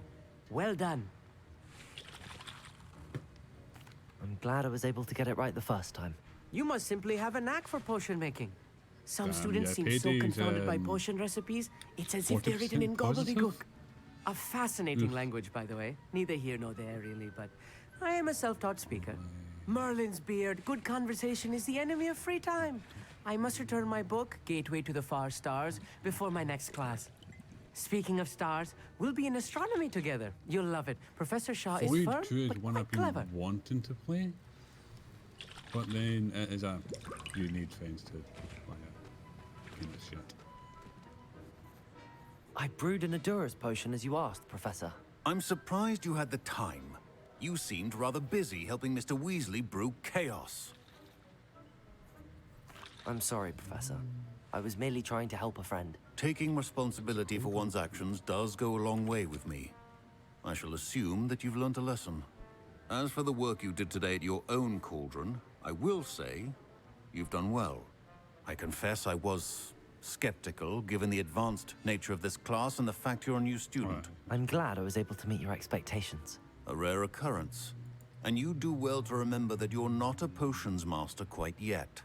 Well done. I'm glad I was able to get it right the first time. You must simply have a knack for potion making. Some Damn, students yeah, seem so Katie's, confounded by potion recipes, it's as if they're written 40% in positive? gobbledygook. A fascinating Oof. language, by the way. Neither here nor there, really, but I am a self-taught speaker. Merlin's beard, good conversation is the enemy of free time. I must return my book, Gateway to the Far Stars, before my next class. Speaking of stars, we'll be in astronomy together. You'll love it. Professor Shaw is Void firm, 2 is but one quite I've been clever. wanting to play, but then it is a you need friends to play it. Kind of shit. I brewed an Adura's potion as you asked, Professor. I'm surprised you had the time. You seemed rather busy helping Mr. Weasley brew chaos. I'm sorry, Professor. I was merely trying to help a friend. Taking responsibility for one's actions does go a long way with me. I shall assume that you've learnt a lesson. As for the work you did today at your own cauldron, I will say you've done well. I confess I was skeptical, given the advanced nature of this class and the fact you're a new student. I'm glad I was able to meet your expectations. A rare occurrence. And you do well to remember that you're not a potions master quite yet.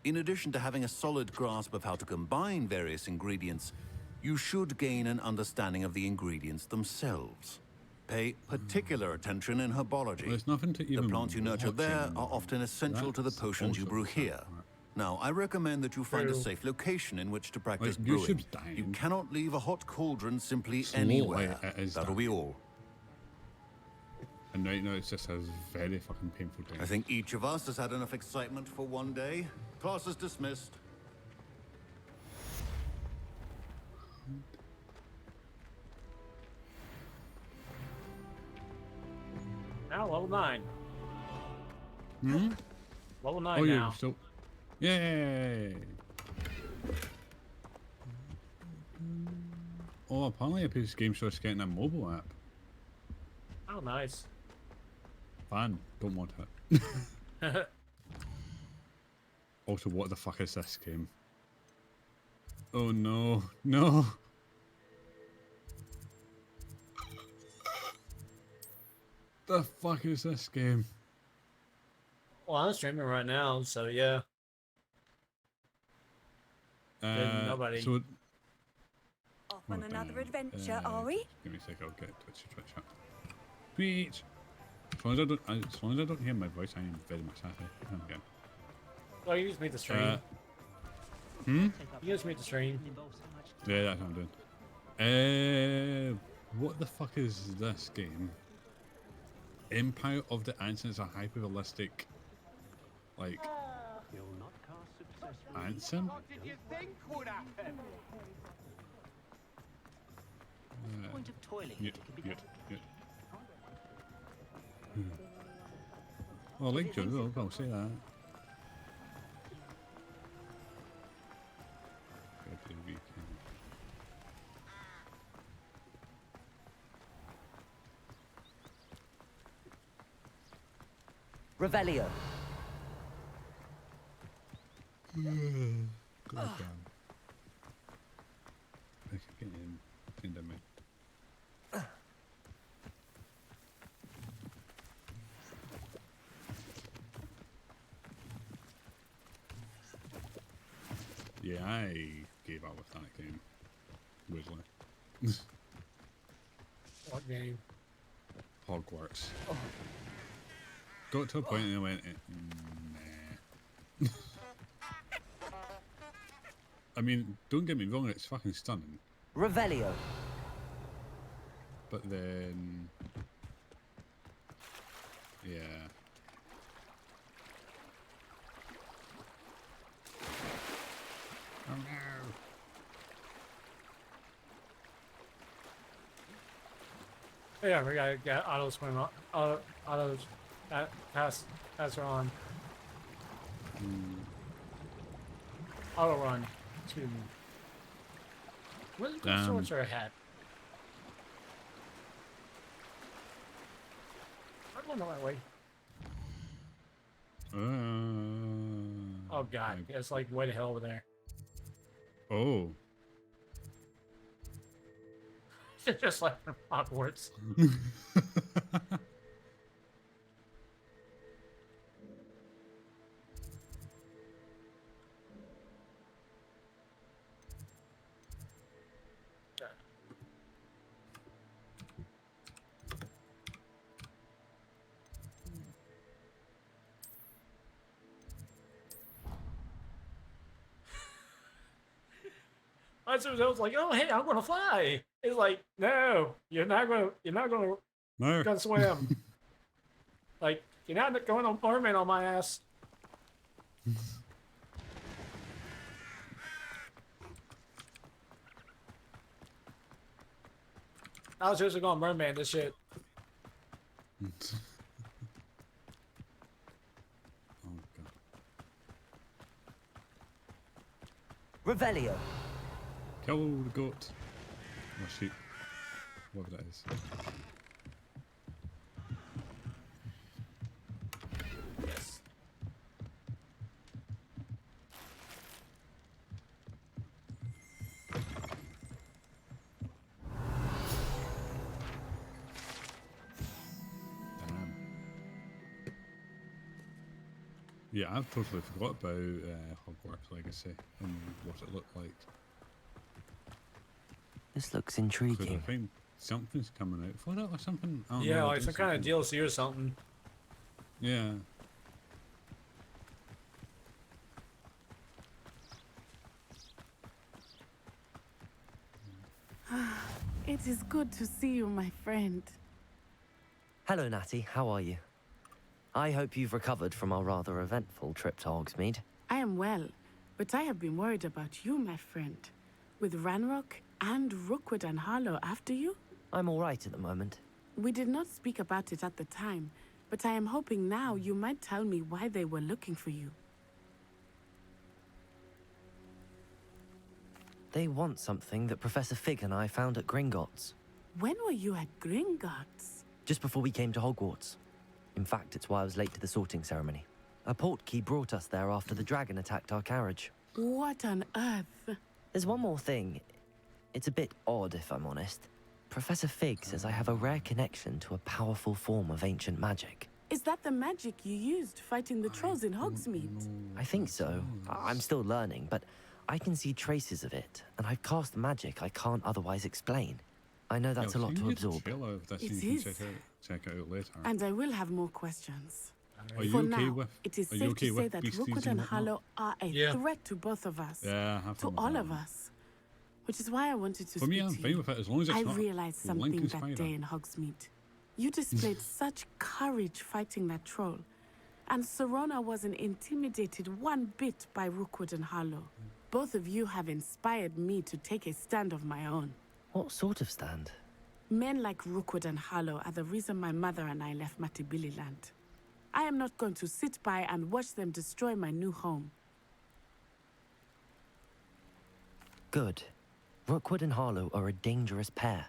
In addition to having a solid grasp of how to combine various ingredients, you should gain an understanding of the ingredients themselves. Pay particular attention in herbology. There's nothing to even The plants you nurture watch there in are often essential to the that's potions you also brew sad, here. Now, I recommend that you find a True. safe location in which to practice Like, brewing. YouTube's dying. You cannot leave a hot cauldron simply Slowly, anywhere. it is That'll dying. be all. And right now it's just a very fucking painful day. I think each of us has had enough excitement for one day. Class is dismissed. Now level 9. Hmm? Level 9 Oh, now. you're still. Yay! Oh, apparently this game's just getting a mobile app. Oh, nice. Fun. Don't want it. Also, what the fuck is this game? Oh no. No! The fuck is this game? Well, I'm streaming right now, so yeah. Nobody. So, Off on another adventure, are we? give me a sec, I'll get Twitch up. Sweet! As long as I don't hear my voice, I am very much happy. Okay. Well, you just made the stream. You just made the stream. Yeah, that's what I'm doing. What the fuck is this game? Empire of the Ants is a hyper-realistic, like, ant sim? What did you think would happen? Point of toilet. Oh, I like Jungle, I'll say that. Revelio. God damn. I should get into me. Yeah, I gave up with that game. Weirdly. What game? Hogwarts. Got to a point and I went, nah. I mean, don't get me wrong, it's fucking stunning. Revelio. But then, yeah. Oh no. Yeah, we gotta get auto swim on. Auto pass her on. Auto run. Excuse me. What sorts her hat? I'm going the right way. Oh god, it's like way the hell over there. Oh. Just like from Hogwarts. I was like, oh hey, I'm gonna fly. It's like, no, you're not gonna swim. Like, you're not going on mermaid on my ass. I was just going mermaid this shit. Revelio. Kill the goat. Or sheep. Whatever that is. Yes. Damn. Yeah, I've totally forgot about Hogwarts Legacy and what it looked like. This looks 'Cause I intriguing. think something's coming out for it or something. I don't Yeah, know, like some kind of DLC or something. Yeah. It is good to see you, my friend. Hello, Natty. How are you? I hope you've recovered from our rather eventful trip to Hogsmeade. I am well, but I have been worried about you, my friend. With Ranrock and Rookwood and Harlow after you? I'm all right at the moment. We did not speak about it at the time, but I am hoping now you might tell me why they were looking for you. They want something that Professor Fig and I found at Gringotts. When were you at Gringotts? Just before we came to Hogwarts. In fact, it's why I was late to the sorting ceremony. A portkey brought us there after the dragon attacked our carriage. What on earth? There's one more thing. It's a bit odd, if I'm honest. Professor Fig says I have a rare connection to a powerful form of ancient magic. Is that the magic you used fighting the trolls in Hogsmeade? I think so. I'm still learning, but I can see traces of it, and I've cast magic I can't otherwise explain. I know that's a lot to absorb. It is. Check it out later. And I will have more questions. Are you For okay now, with? it is Are you safe okay to say with that beasties Rookwood and and whatnot? Harlow are a threat to both of us. Yeah, I have to fun with all that of one. us. Which is why I wanted to For me, speak I'm to fine you. with it as long as it's I not realized something Lincoln that Spider. day in Hogsmeade. You displayed such courage fighting that troll. And Serona wasn't intimidated one bit by Rookwood and Harlow. Both of you have inspired me to take a stand of my own. What sort of stand? Men like Rookwood and Harlow are the reason my mother and I left Matibili land. I am not going to sit by and watch them destroy my new home. Good. Rookwood and Harlow are a dangerous pair.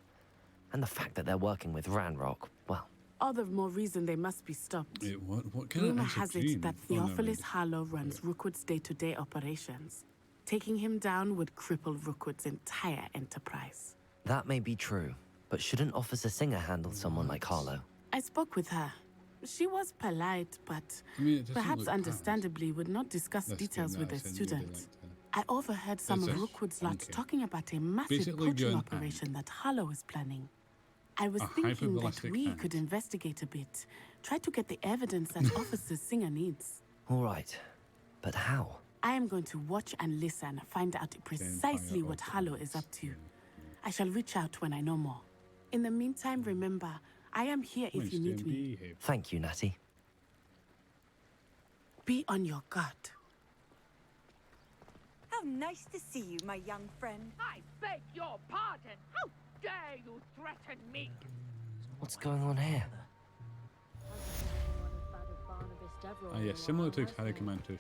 And the fact that they're working with Ranrock, well... All the more reason they must be stopped. What kind Rumor of has it that Theophilus Harlow runs Rookwood's day-to-day operations. Taking him down would cripple Rookwood's entire enterprise. That may be true, but shouldn't Officer Singer handle someone like Harlow? I spoke with her. She was polite, but I mean, it doesn't perhaps look bad. understandably would not discuss This details thing with that I a sent you, they student. like I overheard some Is of this? Rookwood's lot Okay. talking about a massive Basically, poaching Gun operation that Harlow is planning. I was A thinking that hyperballistic we ant. could investigate a bit. Try to get the evidence that Officer Singer needs. All right. But how? I am going to watch and listen, find out precisely what Harlow is up to. I shall reach out when I know more. In the meantime, remember, I am here if you need me. Thank you, Natty. Be on your guard. How nice to see you, my young friend. I beg your pardon. How dare you threaten me? What's going on here? Yeah, similar to Caracamantus.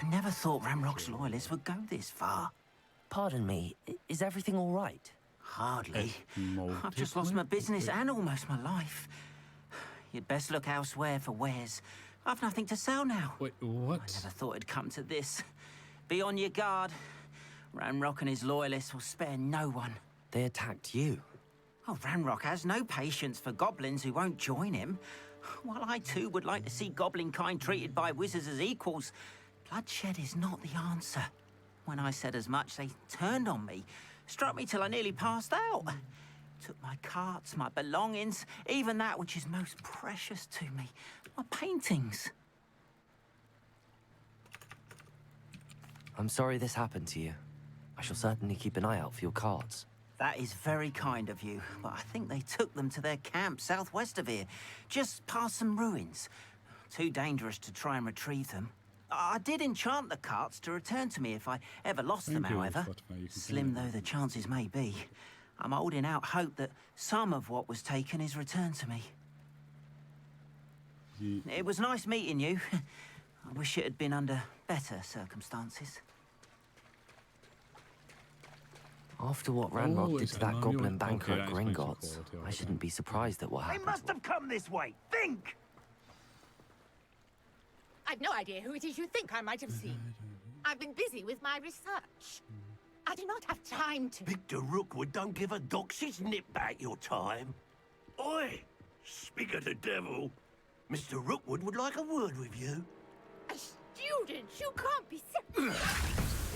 I never thought Ranrock's loyalists would go this far. Pardon me, is everything all right? Hardly. I've just lost my business and almost my life. You'd best look elsewhere for wares. I've nothing to sell now. Wait, what? I never thought it'd come to this. Be on your guard. Ranrock and his loyalists will spare no one. They attacked you? Oh, Ranrock has no patience for goblins who won't join him. While I too would like to see goblin kind treated by wizards as equals, bloodshed is not the answer. When I said as much, they turned on me, struck me till I nearly passed out. Took my carts, my belongings, even that which is most precious to me, my paintings. I'm sorry this happened to you. I shall certainly keep an eye out for your cards. That is very kind of you, but I think they took them to their camp southwest of here, just past some ruins. Too dangerous to try and retrieve them. I did enchant the carts to return to me if I ever lost them, however. Slim though the chances may be, I'm holding out hope that some of what was taken is returned to me. It was nice meeting you. I wish it had been under better circumstances. After what Ranrock did to that goblin banker at Gringotts, I shouldn't be surprised at what They happened. must have come this way. Think! I've no idea who it is you think I might have seen. I've been busy with my research. I do not have time to... Victor Rookwood don't give a doxy's nip back your time. Oi! Speak of the devil. Mr. Rookwood would like a word with you. A student? You can't be serious.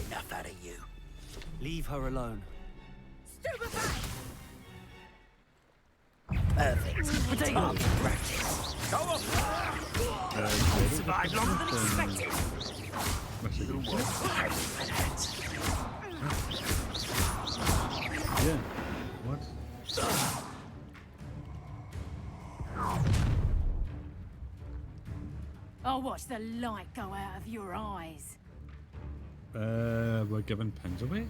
Enough out of you. Leave her alone. Stupefy! Perfect. Potato practice. Go on! Survived longer than expected. Yeah. What? I'll watch the light go out of your eyes. We're giving pins away?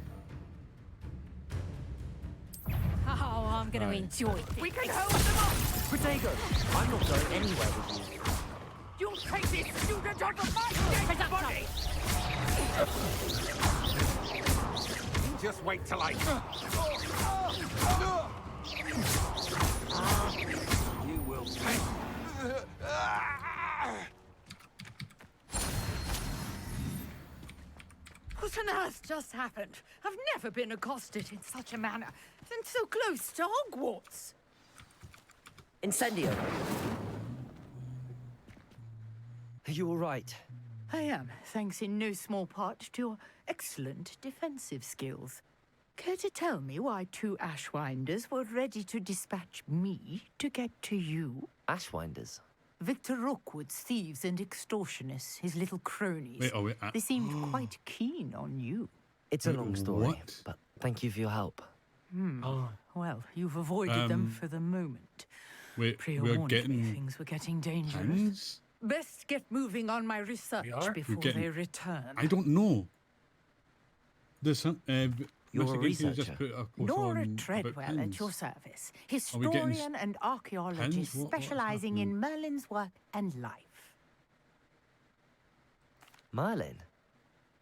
Oh, I'm going to enjoy this. We can hold them off! Protego, I'm not going anywhere with you. You'll take this student off of my dead body! You just wait till I... You will pay. What on earth just happened? I've never been accosted in such a manner, and so close to Hogwarts. Incendio! Are you all right? I am, thanks in no small part to your excellent defensive skills. Care to tell me why 2 Ashwinders were ready to dispatch me to get to you? Ashwinders? Victor Rookwood's thieves and extortionists, his little cronies. Wait, they seemed quite keen on you. It's a long story, but thank you for your help. Well, you've avoided them for the moment. Wait, we're Pre-warned me getting things were getting dangerous. pins? Best get moving on my research before they return. I don't know. There's some. You're Mr. a Gacy just researcher. put a post Nora on about Treadwell at pins. your service, Are we getting historian and archaeologist pins? What's specializing in Merlin's work and life. Merlin?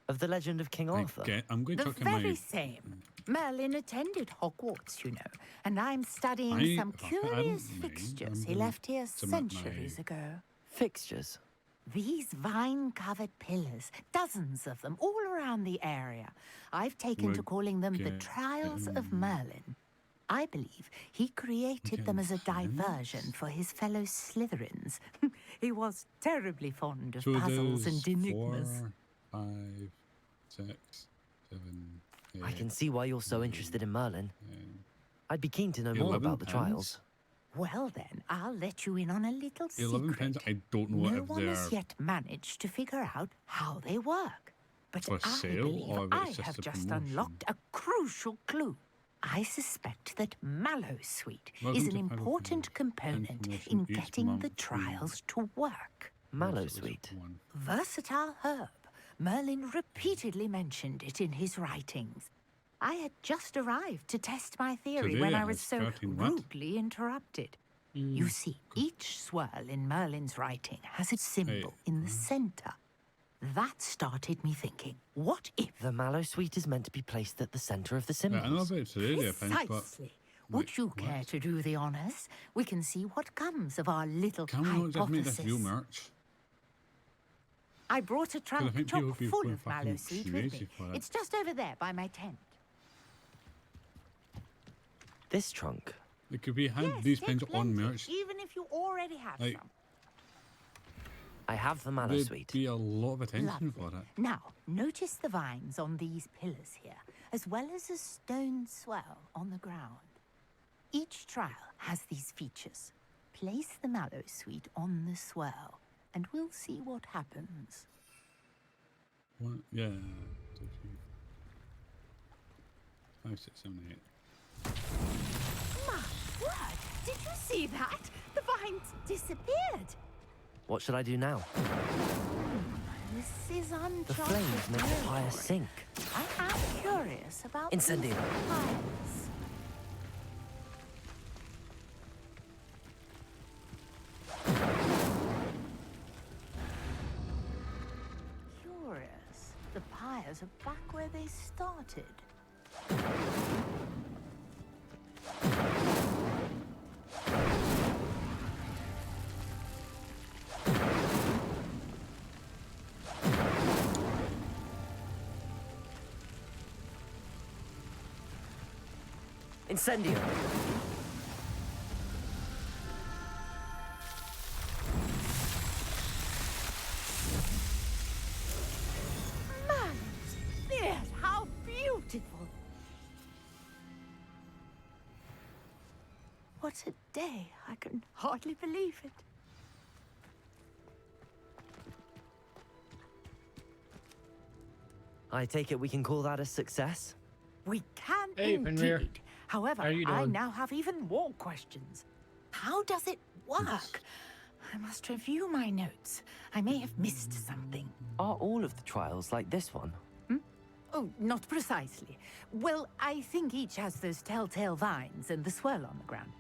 Of the legend of King Arthur? I'm going to The chuck in my... very same. Merlin attended Hogwarts, you know, and I'm studying I some don't curious mind. fixtures he I'm left here submit my- centuries ago. Fixtures? These vine-covered pillars, dozens of them, all around the area. I've taken We're to calling them the Trials of Merlin. I believe he created them as a diversion for his fellow Slytherins. He was terribly fond of So puzzles there's and enigmas. 4, 5, 6, 7, 8, I can see why you're so interested in Merlin. I'd be keen to know more 11 about the pins? trials. Well then, I'll let you in on a little 11 secret. pins? I don't know No if one they're has yet managed to figure out how they work. But for I sale believe or I it's just have a just promotion. unlocked a crucial clue. I suspect that Mallowsweet Welcome is an to Pebble important component in Information each getting the month. trials to work. Mallowsweet. Versatile herb. Merlin repeatedly mentioned it in his writings. I had just arrived to test my theory Today when I it was has so 13 what? rudely interrupted. You see, each swirl in Merlin's writing has a symbol in the center. That started me thinking, what if... The Mallowsweet is meant to be placed at the center of the Right, I know symbols. about today, I think, but Precisely. Would you care to do the honors? We can see what comes of our little can we not just make this real hypothesis. merch? I brought a trunk think people chock would be full going of fucking Mallowsweet with crazy me. for it. It's just over there by my tent. This trunk. It could be had Yes, these take pens on plenty, merch. even if you already have Like, some. I have the there'd Mallowsweet. be a lot of attention for it. Now, notice the vines on these pillars here, as well as a stone swell on the ground. Each trial has these features. Place the Mallowsweet on the swell, and we'll see what happens. What? Yeah. 2, 3, 5, 6, 7, 8. My word! Did you see that? The vines disappeared. What should I do now? This is uncharted The flames make the fire territory. sink. I am curious about Incendio. these fires. Curious. The pyres are back where they started. Incendio. Man, yes, how beautiful! What a day! I can hardly believe it. I take it we can call that a success? We can Hey, Fenrir. indeed. However, How you I doing? now have even more questions. How does it work? I must review my notes. I may have missed something. Are all of the trials like this one? Oh, not precisely. Well, I think each has those telltale vines and the swirl on the ground.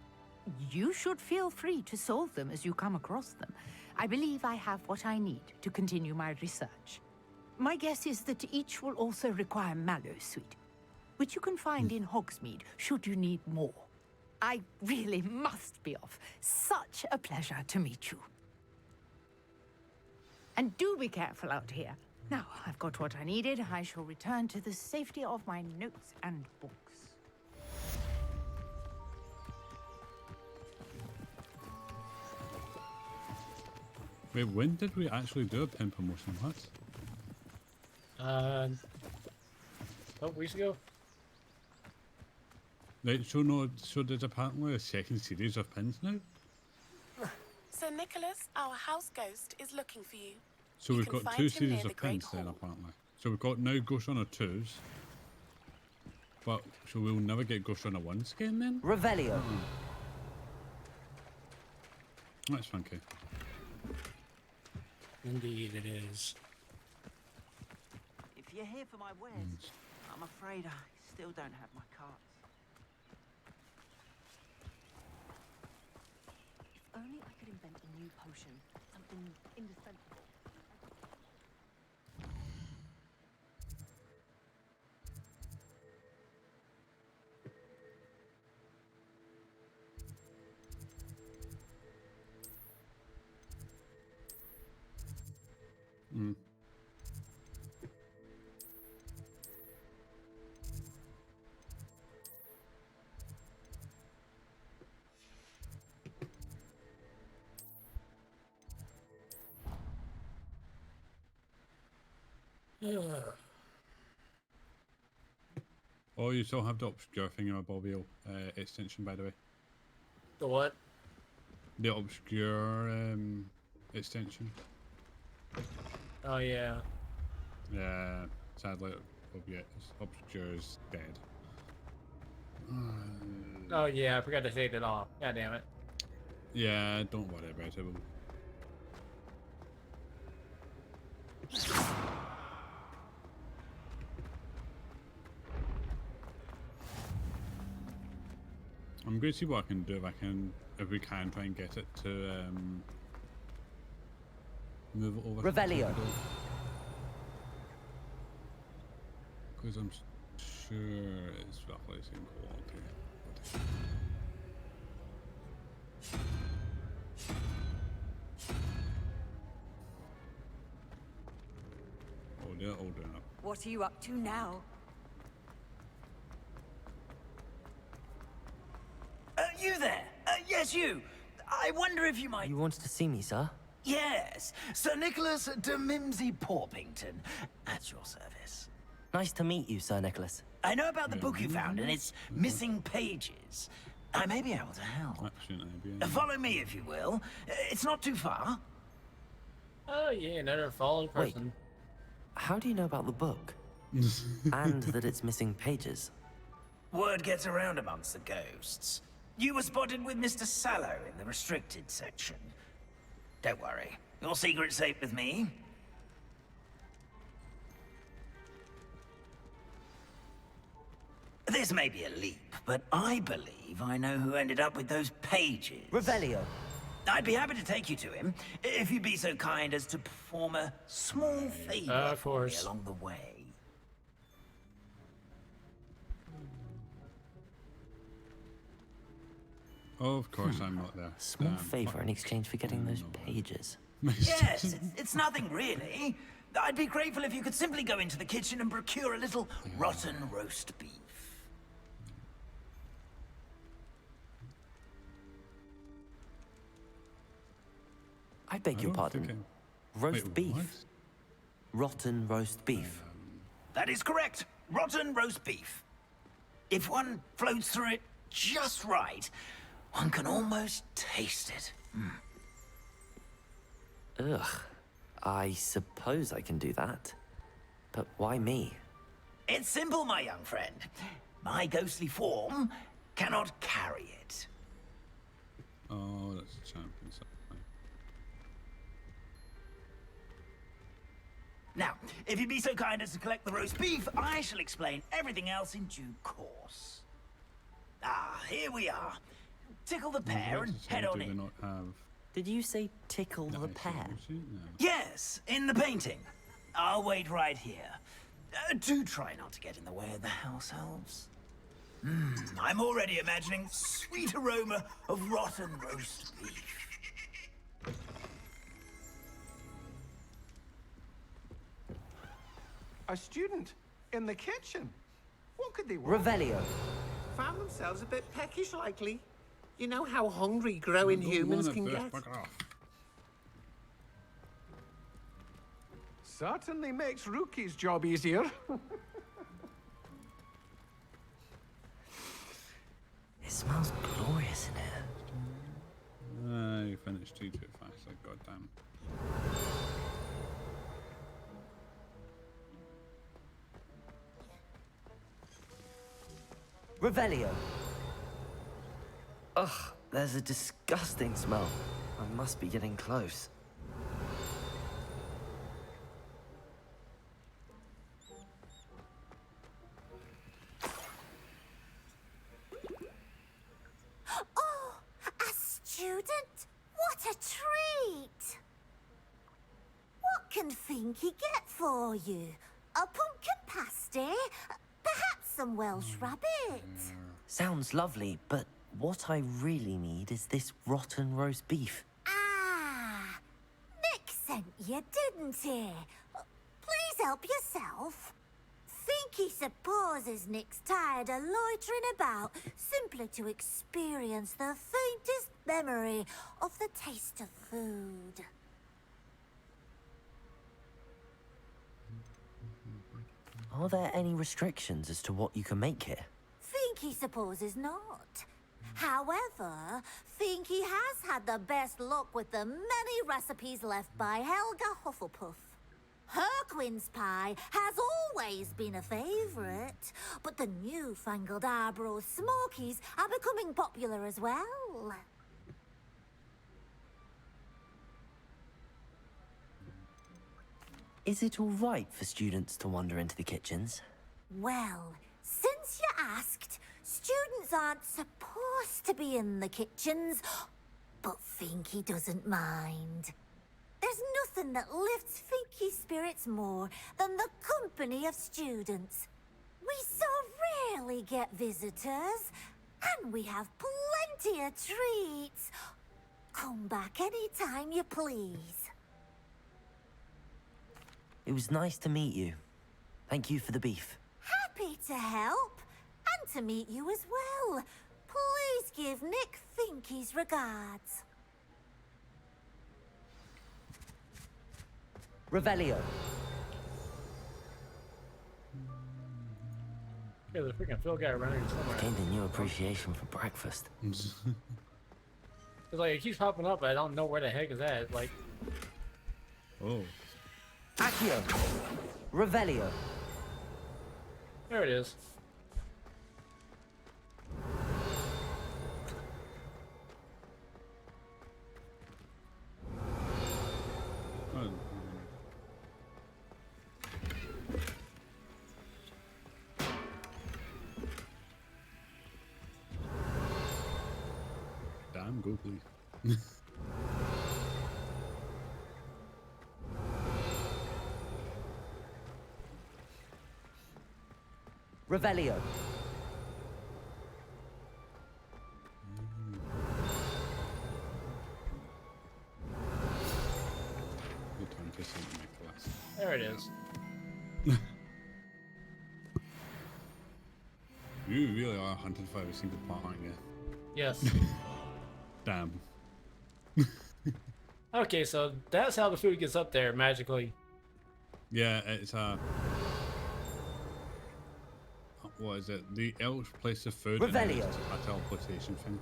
You should feel free to solve them as you come across them. I believe I have what I need to continue my research. My guess is that each will also require Mallowsweet, which you can find in Hogsmeade should you need more. I really must be off. Such a pleasure to meet you. And do be careful out here. Now, I've got what I needed. I shall return to the safety of my notes and books. Wait, when did we actually do a pen promotion? What? A couple weeks ago. Right, so no, so there's apparently a second series of pins now. Sir Nicholas, our house ghost, is looking for you. So You we've can got find 2 him series near the of Great pins then Hall. apparently. So we've got now Ghost Runner 2s. But so we'll never get Ghost Runner 1s again then? Revelio. That's funky. Indeed, it is. If you're here for my wares, I'm afraid I still don't have my cards. If only I could invent a new potion, something indispensable. Mm. Oh, you still have the obscure thingamabobbio extension, by the way. The what? The obscure extension. Oh yeah. Yeah, sadly, obscure is dead. Oh yeah, I forgot to take it off. God damn it. Yeah, don't worry about it. I'm going to see what I can do if we can try and get it to move it over. Revelio. Because I'm sure it's roughly the same quality. Oh, they're all doing up. What are you up to now? You there? Yes, you. I wonder if you might... You wanted to see me, sir? Yes, Sir Nicholas de Mimsy Porpington, at your service. Nice to meet you, Sir Nicholas. I know about the book you found and its missing pages. I may be able to help. Follow me, if you will. It's not too far. Oh yeah, another fallen person. Wait, how do you know about the book? And that it's missing pages? Word gets around amongst the ghosts. You were spotted with Mr. Sallow in the restricted section. Don't worry, your secret's safe with me. This may be a leap, but I believe I know who ended up with those pages. Revelio. I'd be happy to take you to him, if you'd be so kind as to perform a small favor for me along the way. Oh, of course I'm not there. Small favor in exchange for getting those pages. Yes, it's nothing really. I'd be grateful if you could simply go into the kitchen and procure a little rotten roast beef. I beg your pardon. Roast beef? Rotten roast beef. That is correct. Rotten roast beef. If one floats through it just right, one can almost taste it. Ugh. I suppose I can do that. But why me? It's simple, my young friend. My ghostly form cannot carry it. Oh, that's a champion side. Now, if you'd be so kind as to collect the roast beef, I shall explain everything else in due course. Ah, here we are. Tickle the pear and head on in. Did you say tickle the pear? Yes, in the painting. I'll wait right here. Do try not to get in the way of the house elves. I'm already imagining sweet aroma of rotten roast beef. A student in the kitchen. What could they want? Revelio. Found themselves a bit peckish, likely. You know how hungry growing humans can get. Certainly makes Rookie's job easier. It smells glorious in here. You finished too fast, like goddamn. Revelio. Ugh, there's a disgusting smell. I must be getting close. Oh, a student? What a treat! What can Finky get for you? A pumpkin pasty? Perhaps some Welsh rabbit? Sounds lovely, but what I really need is this rotten roast beef. Ah, Nick sent you, didn't he? Please help yourself. Finky supposes Nick's tired of loitering about simply to experience the faintest memory of the taste of food. Are there any restrictions as to what you can make here? Finky supposes not. However, Finky has had the best luck with the many recipes left by Helga Hufflepuff. Her quince pie has always been a favourite, but the newfangled Arborough Smokies are becoming popular as well. Is it all right for students to wander into the kitchens? Well, since you asked, students aren't supposed to be in the kitchens, but Finky doesn't mind. There's nothing that lifts Finky's spirits more than the company of students. We so rarely get visitors, and we have plenty of treats. Come back any time you please. It was nice to meet you. Thank you for the beef. Happy to help, and to meet you as well. Please give Nick Finky's regards. Revelio. Yeah, the freaking Phil guy running somewhere. Gained a new appreciation for breakfast. It's like it keeps popping up, but I don't know where the heck is that. It's like, oh. Accio. Revelio. There it is. Oh. Damn, go please. Revelio. Good time to St. Nicholas. There it is. You really are hunted for every single part, aren't you? Yes. Damn. Okay, so that's how the food gets up there magically. Yeah, it's a. What is it? The elves place the food and then Revelio. it's a teleportation thing.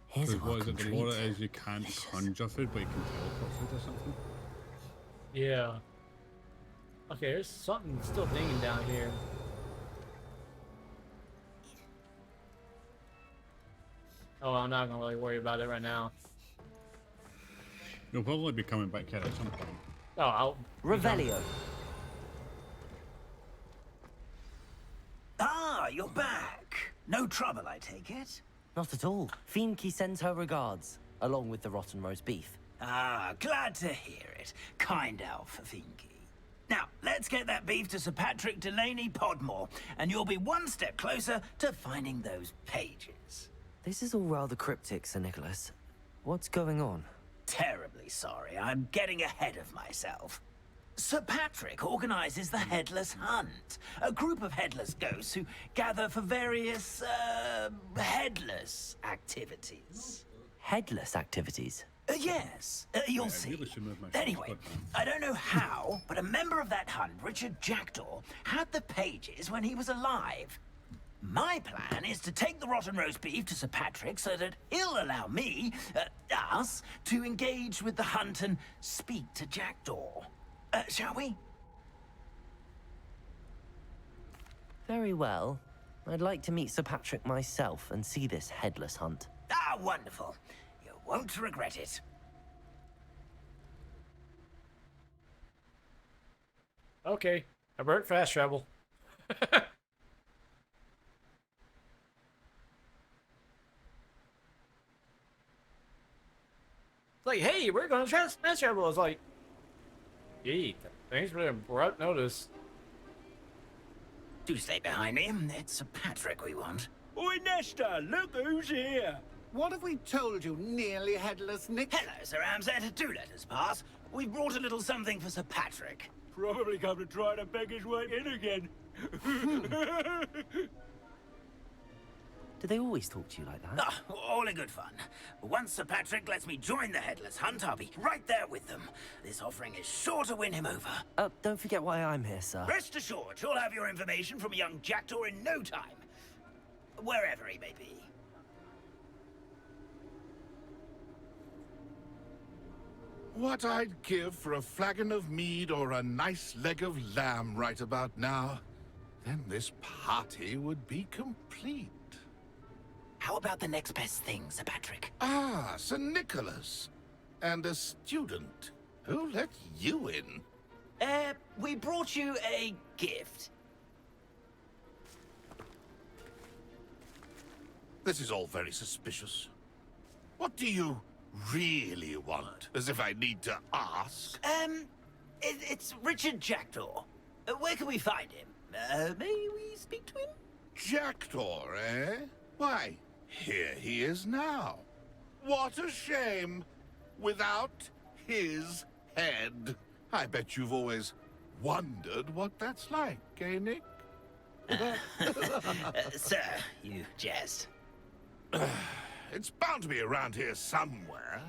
Here's a What is it? welcome The lore treat. is you can't conjure food, but you can teleport food or something. Yeah. Okay, there's something still dinging down here. Oh, I'm not gonna really worry about it right now. You'll probably be coming back here at some point. Oh, I'll... Revelio. Ah, you're back. No trouble, I take it. Not at all. Fienke sends her regards, along with the rotten roast beef. Ah, glad to hear it. Kind elf, Finky. Now, let's get that beef to Sir Patrick Delaney Podmore, and you'll be one step closer to finding those pages. This is all rather cryptic, Sir Nicholas. What's going on? Terribly sorry, I'm getting ahead of myself. Sir Patrick organizes the Headless Hunt, a group of headless ghosts who gather for various, headless activities. Headless activities? Yes, you'll see. Anyway, I don't know how, but a member of that hunt, Richard Jackdaw, had the pages when he was alive. My plan is to take the rotten roast beef to Sir Patrick so that he'll allow me, us, to engage with the hunt and speak to Jackdaw. Shall we? Very well. I'd like to meet Sir Patrick myself and see this headless hunt. Ah, wonderful. You won't regret it. Okay, avert fast travel. Like, hey, we're gonna fast travel. It's like, gee, thanks for the abrupt notice. Do stay behind me. It's Sir Patrick we want. Oi, Nesta, look who's here. What have we told you, nearly headless Nick? Hello, Sir Ramsett. Do let us pass. We've brought a little something for Sir Patrick. Probably come to try to beg his way in again. Do they always talk to you like that? Ah, all in good fun. Once Sir Patrick lets me join the Headless Hunt, I'll be right there with them. This offering is sure to win him over. Don't forget why I'm here, sir. Rest assured, you'll have your information from young Jackdaw in no time. Wherever he may be. What I'd give for a flagon of mead or a nice leg of lamb right about now. Then this party would be complete. How about the next best thing, Sir Patrick? Ah, Sir Nicholas. And a student. Who let you in? We brought you a gift. This is all very suspicious. What do you really want? As if I need to ask. It's Richard Jackdaw. Where can we find him? May we speak to him? Jackdaw, eh? Why, here he is now. What a shame. Without his head. I bet you've always wondered what that's like, eh, Nick? Sir, you jest. It's bound to be around here somewhere.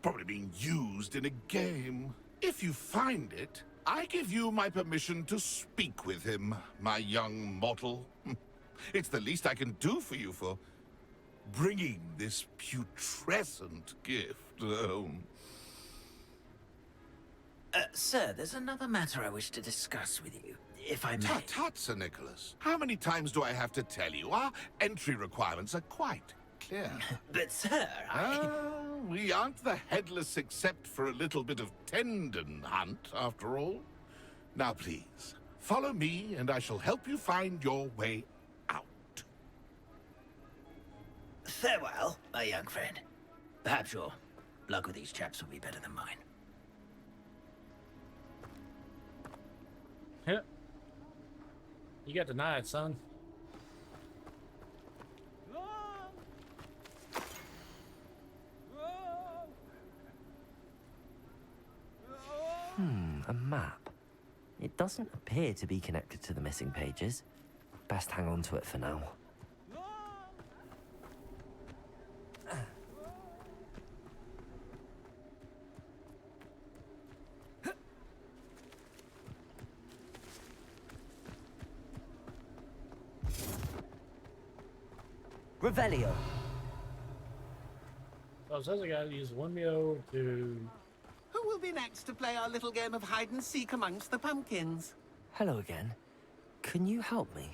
Probably being used in a game. If you find it, I give you my permission to speak with him, my young mortal. It's the least I can do for you for bringing this putrescent gift home. Sir, there's another matter I wish to discuss with you, if I may. Tut, tut, Sir Nicholas. How many times do I have to tell you? Our entry requirements are quite clear. But, sir, we aren't the headless except for a little bit of tendon hunt, after all. Now, please, follow me, and I shall help you find your way out. Farewell, my young friend. Perhaps your luck with these chaps will be better than mine. Yep. You got denied, son. A map. It doesn't appear to be connected to the missing pages. Best hang on to it for now. Revelio. So it says I gotta use one meal to... Who will be next to play our little game of hide and seek amongst the pumpkins? Hello again. Can you help me?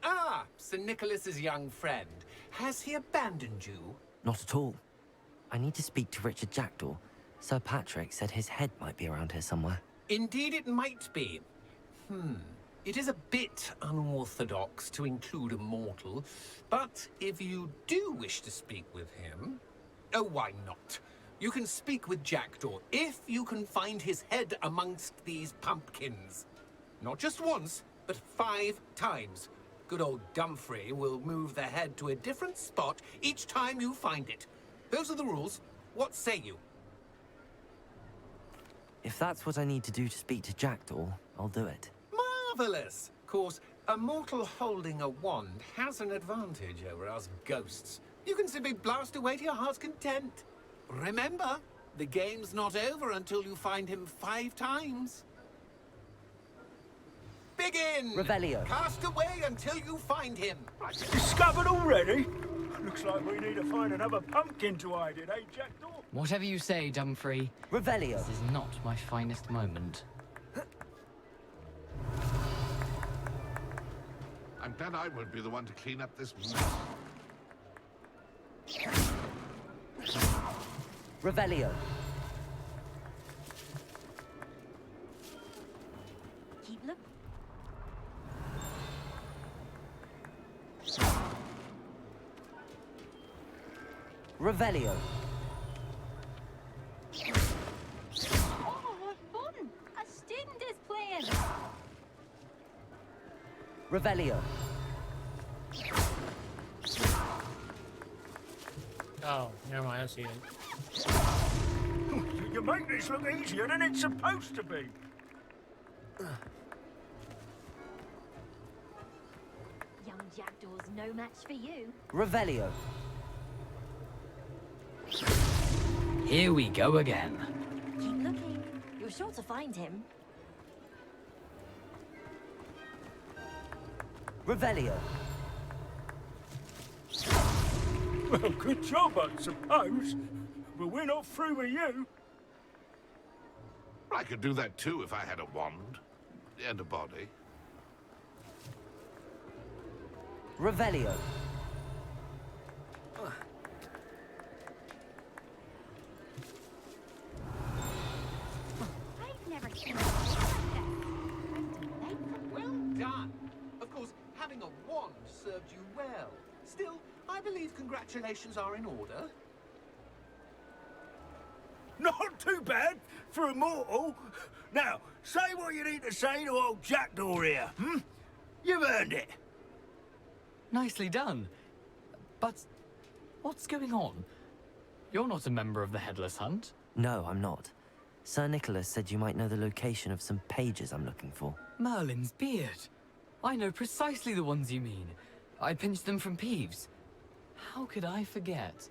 Ah, Sir Nicholas's young friend. Has he abandoned you? Not at all. I need to speak to Richard Jackdaw. Sir Patrick said his head might be around here somewhere. Indeed it might be. It is a bit unorthodox to include a mortal, but if you do wish to speak with him... Oh, why not? You can speak with Jackdaw if you can find his head amongst these pumpkins. Not just once, but 5 times. Good old Dumfrey will move the head to a different spot each time you find it. Those are the rules. What say you? If that's what I need to do to speak to Jackdaw, I'll do it. Marvelous! Of course, a mortal holding a wand has an advantage over us ghosts. You can simply blast away to your heart's content. Remember, the game's not over until you find him 5 times. Begin! Revelio. Cast away until you find him. Discovered already? Looks like we need to find another pumpkin to hide in, eh, Jackdaw? Whatever you say, Dumfrey. Revelio. This is not my finest moment. I'm glad I won't be the one to clean up this mess. Revelio. Keep looking. Revelio. Oh, fun! A student is playing. Revelio. Oh, never mind, I see it. You make this look easier than it's supposed to be. Young Jackdaw's no match for you. Revelio. Here we go again. Keep looking. You're sure to find him. Revelio. Well, good job, I suppose. But we're not through with you. I could do that too if I had a wand. And a body. Revelio. I've never seen Well done. Of course, having a wand served you well. Still, I believe congratulations are in order. Not too bad for a mortal. Now, say what you need to say to old Jackdaw here, hmm? You've earned it. Nicely done. But what's going on? You're not a member of the Headless Hunt. No, I'm not. Sir Nicholas said you might know the location of some pages I'm looking for. Merlin's beard. I know precisely the ones you mean. I pinched them from Peeves. How could I forget?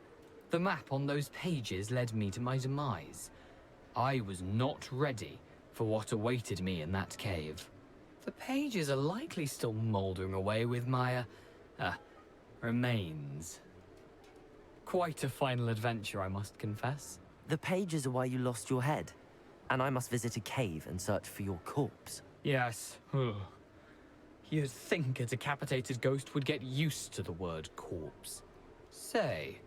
The map on those pages led me to my demise. I was not ready for what awaited me in that cave. The pages are likely still mouldering away with my, remains. Quite a final adventure, I must confess. The pages are why you lost your head, and I must visit a cave and search for your corpse. Yes. You'd think a decapitated ghost would get used to the word corpse. Say,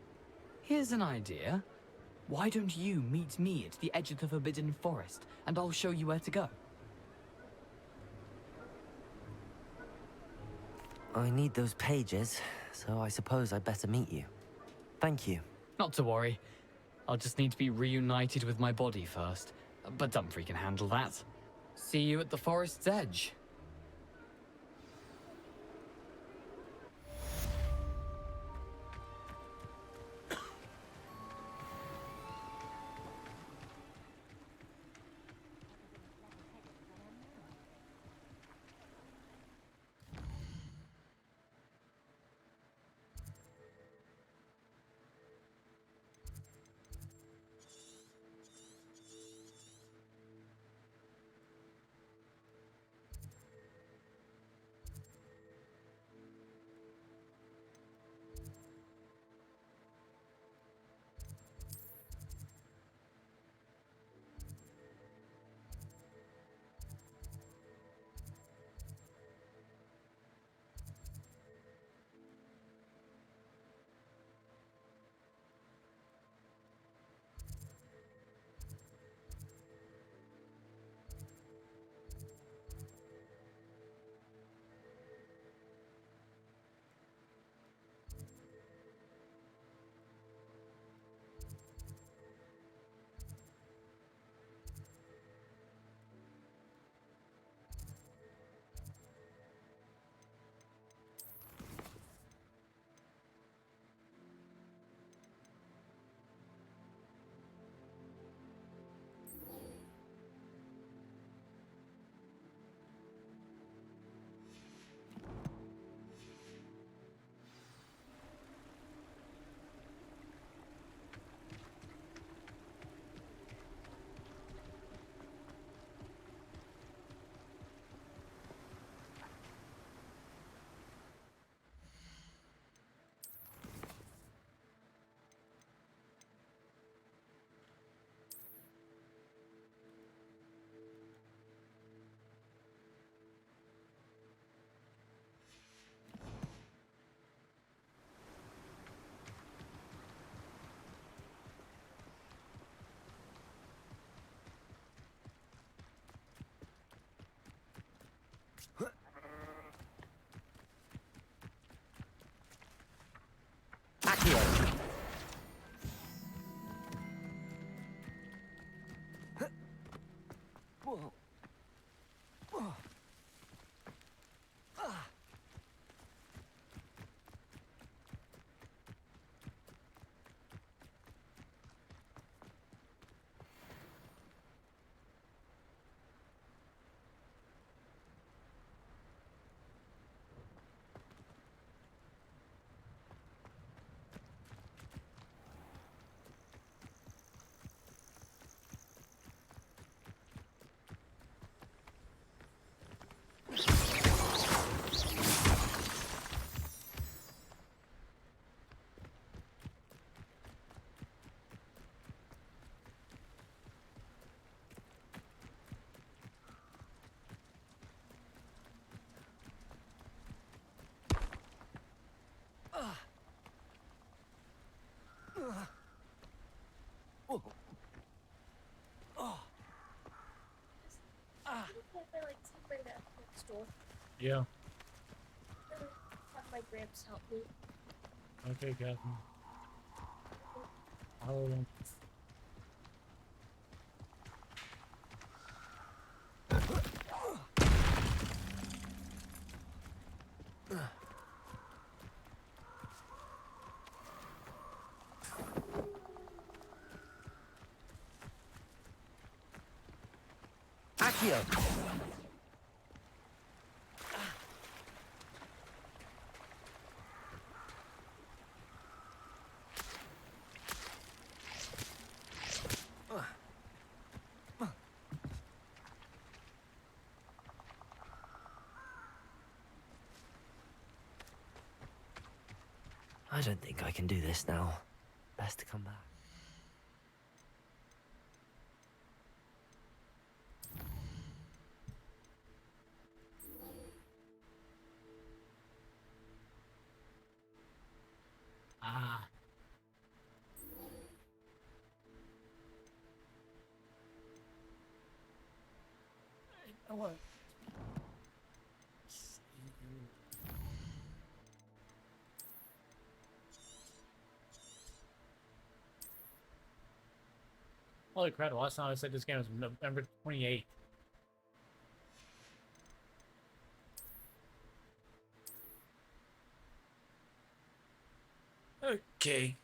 here's an idea. Why don't you meet me at the edge of the Forbidden Forest, and I'll show you where to go? I need those pages, so I suppose I'd better meet you. Thank you. Not to worry. I'll just need to be reunited with my body first. But Dumfries can handle that. See you at the forest's edge. Yeah. Have my gramps help me. Okay, Catherine. I'll... Accio! I don't think I can do this now. Best to come back. Ah. I know what? Holy crap, the last time I said this game was November 28th. Okay.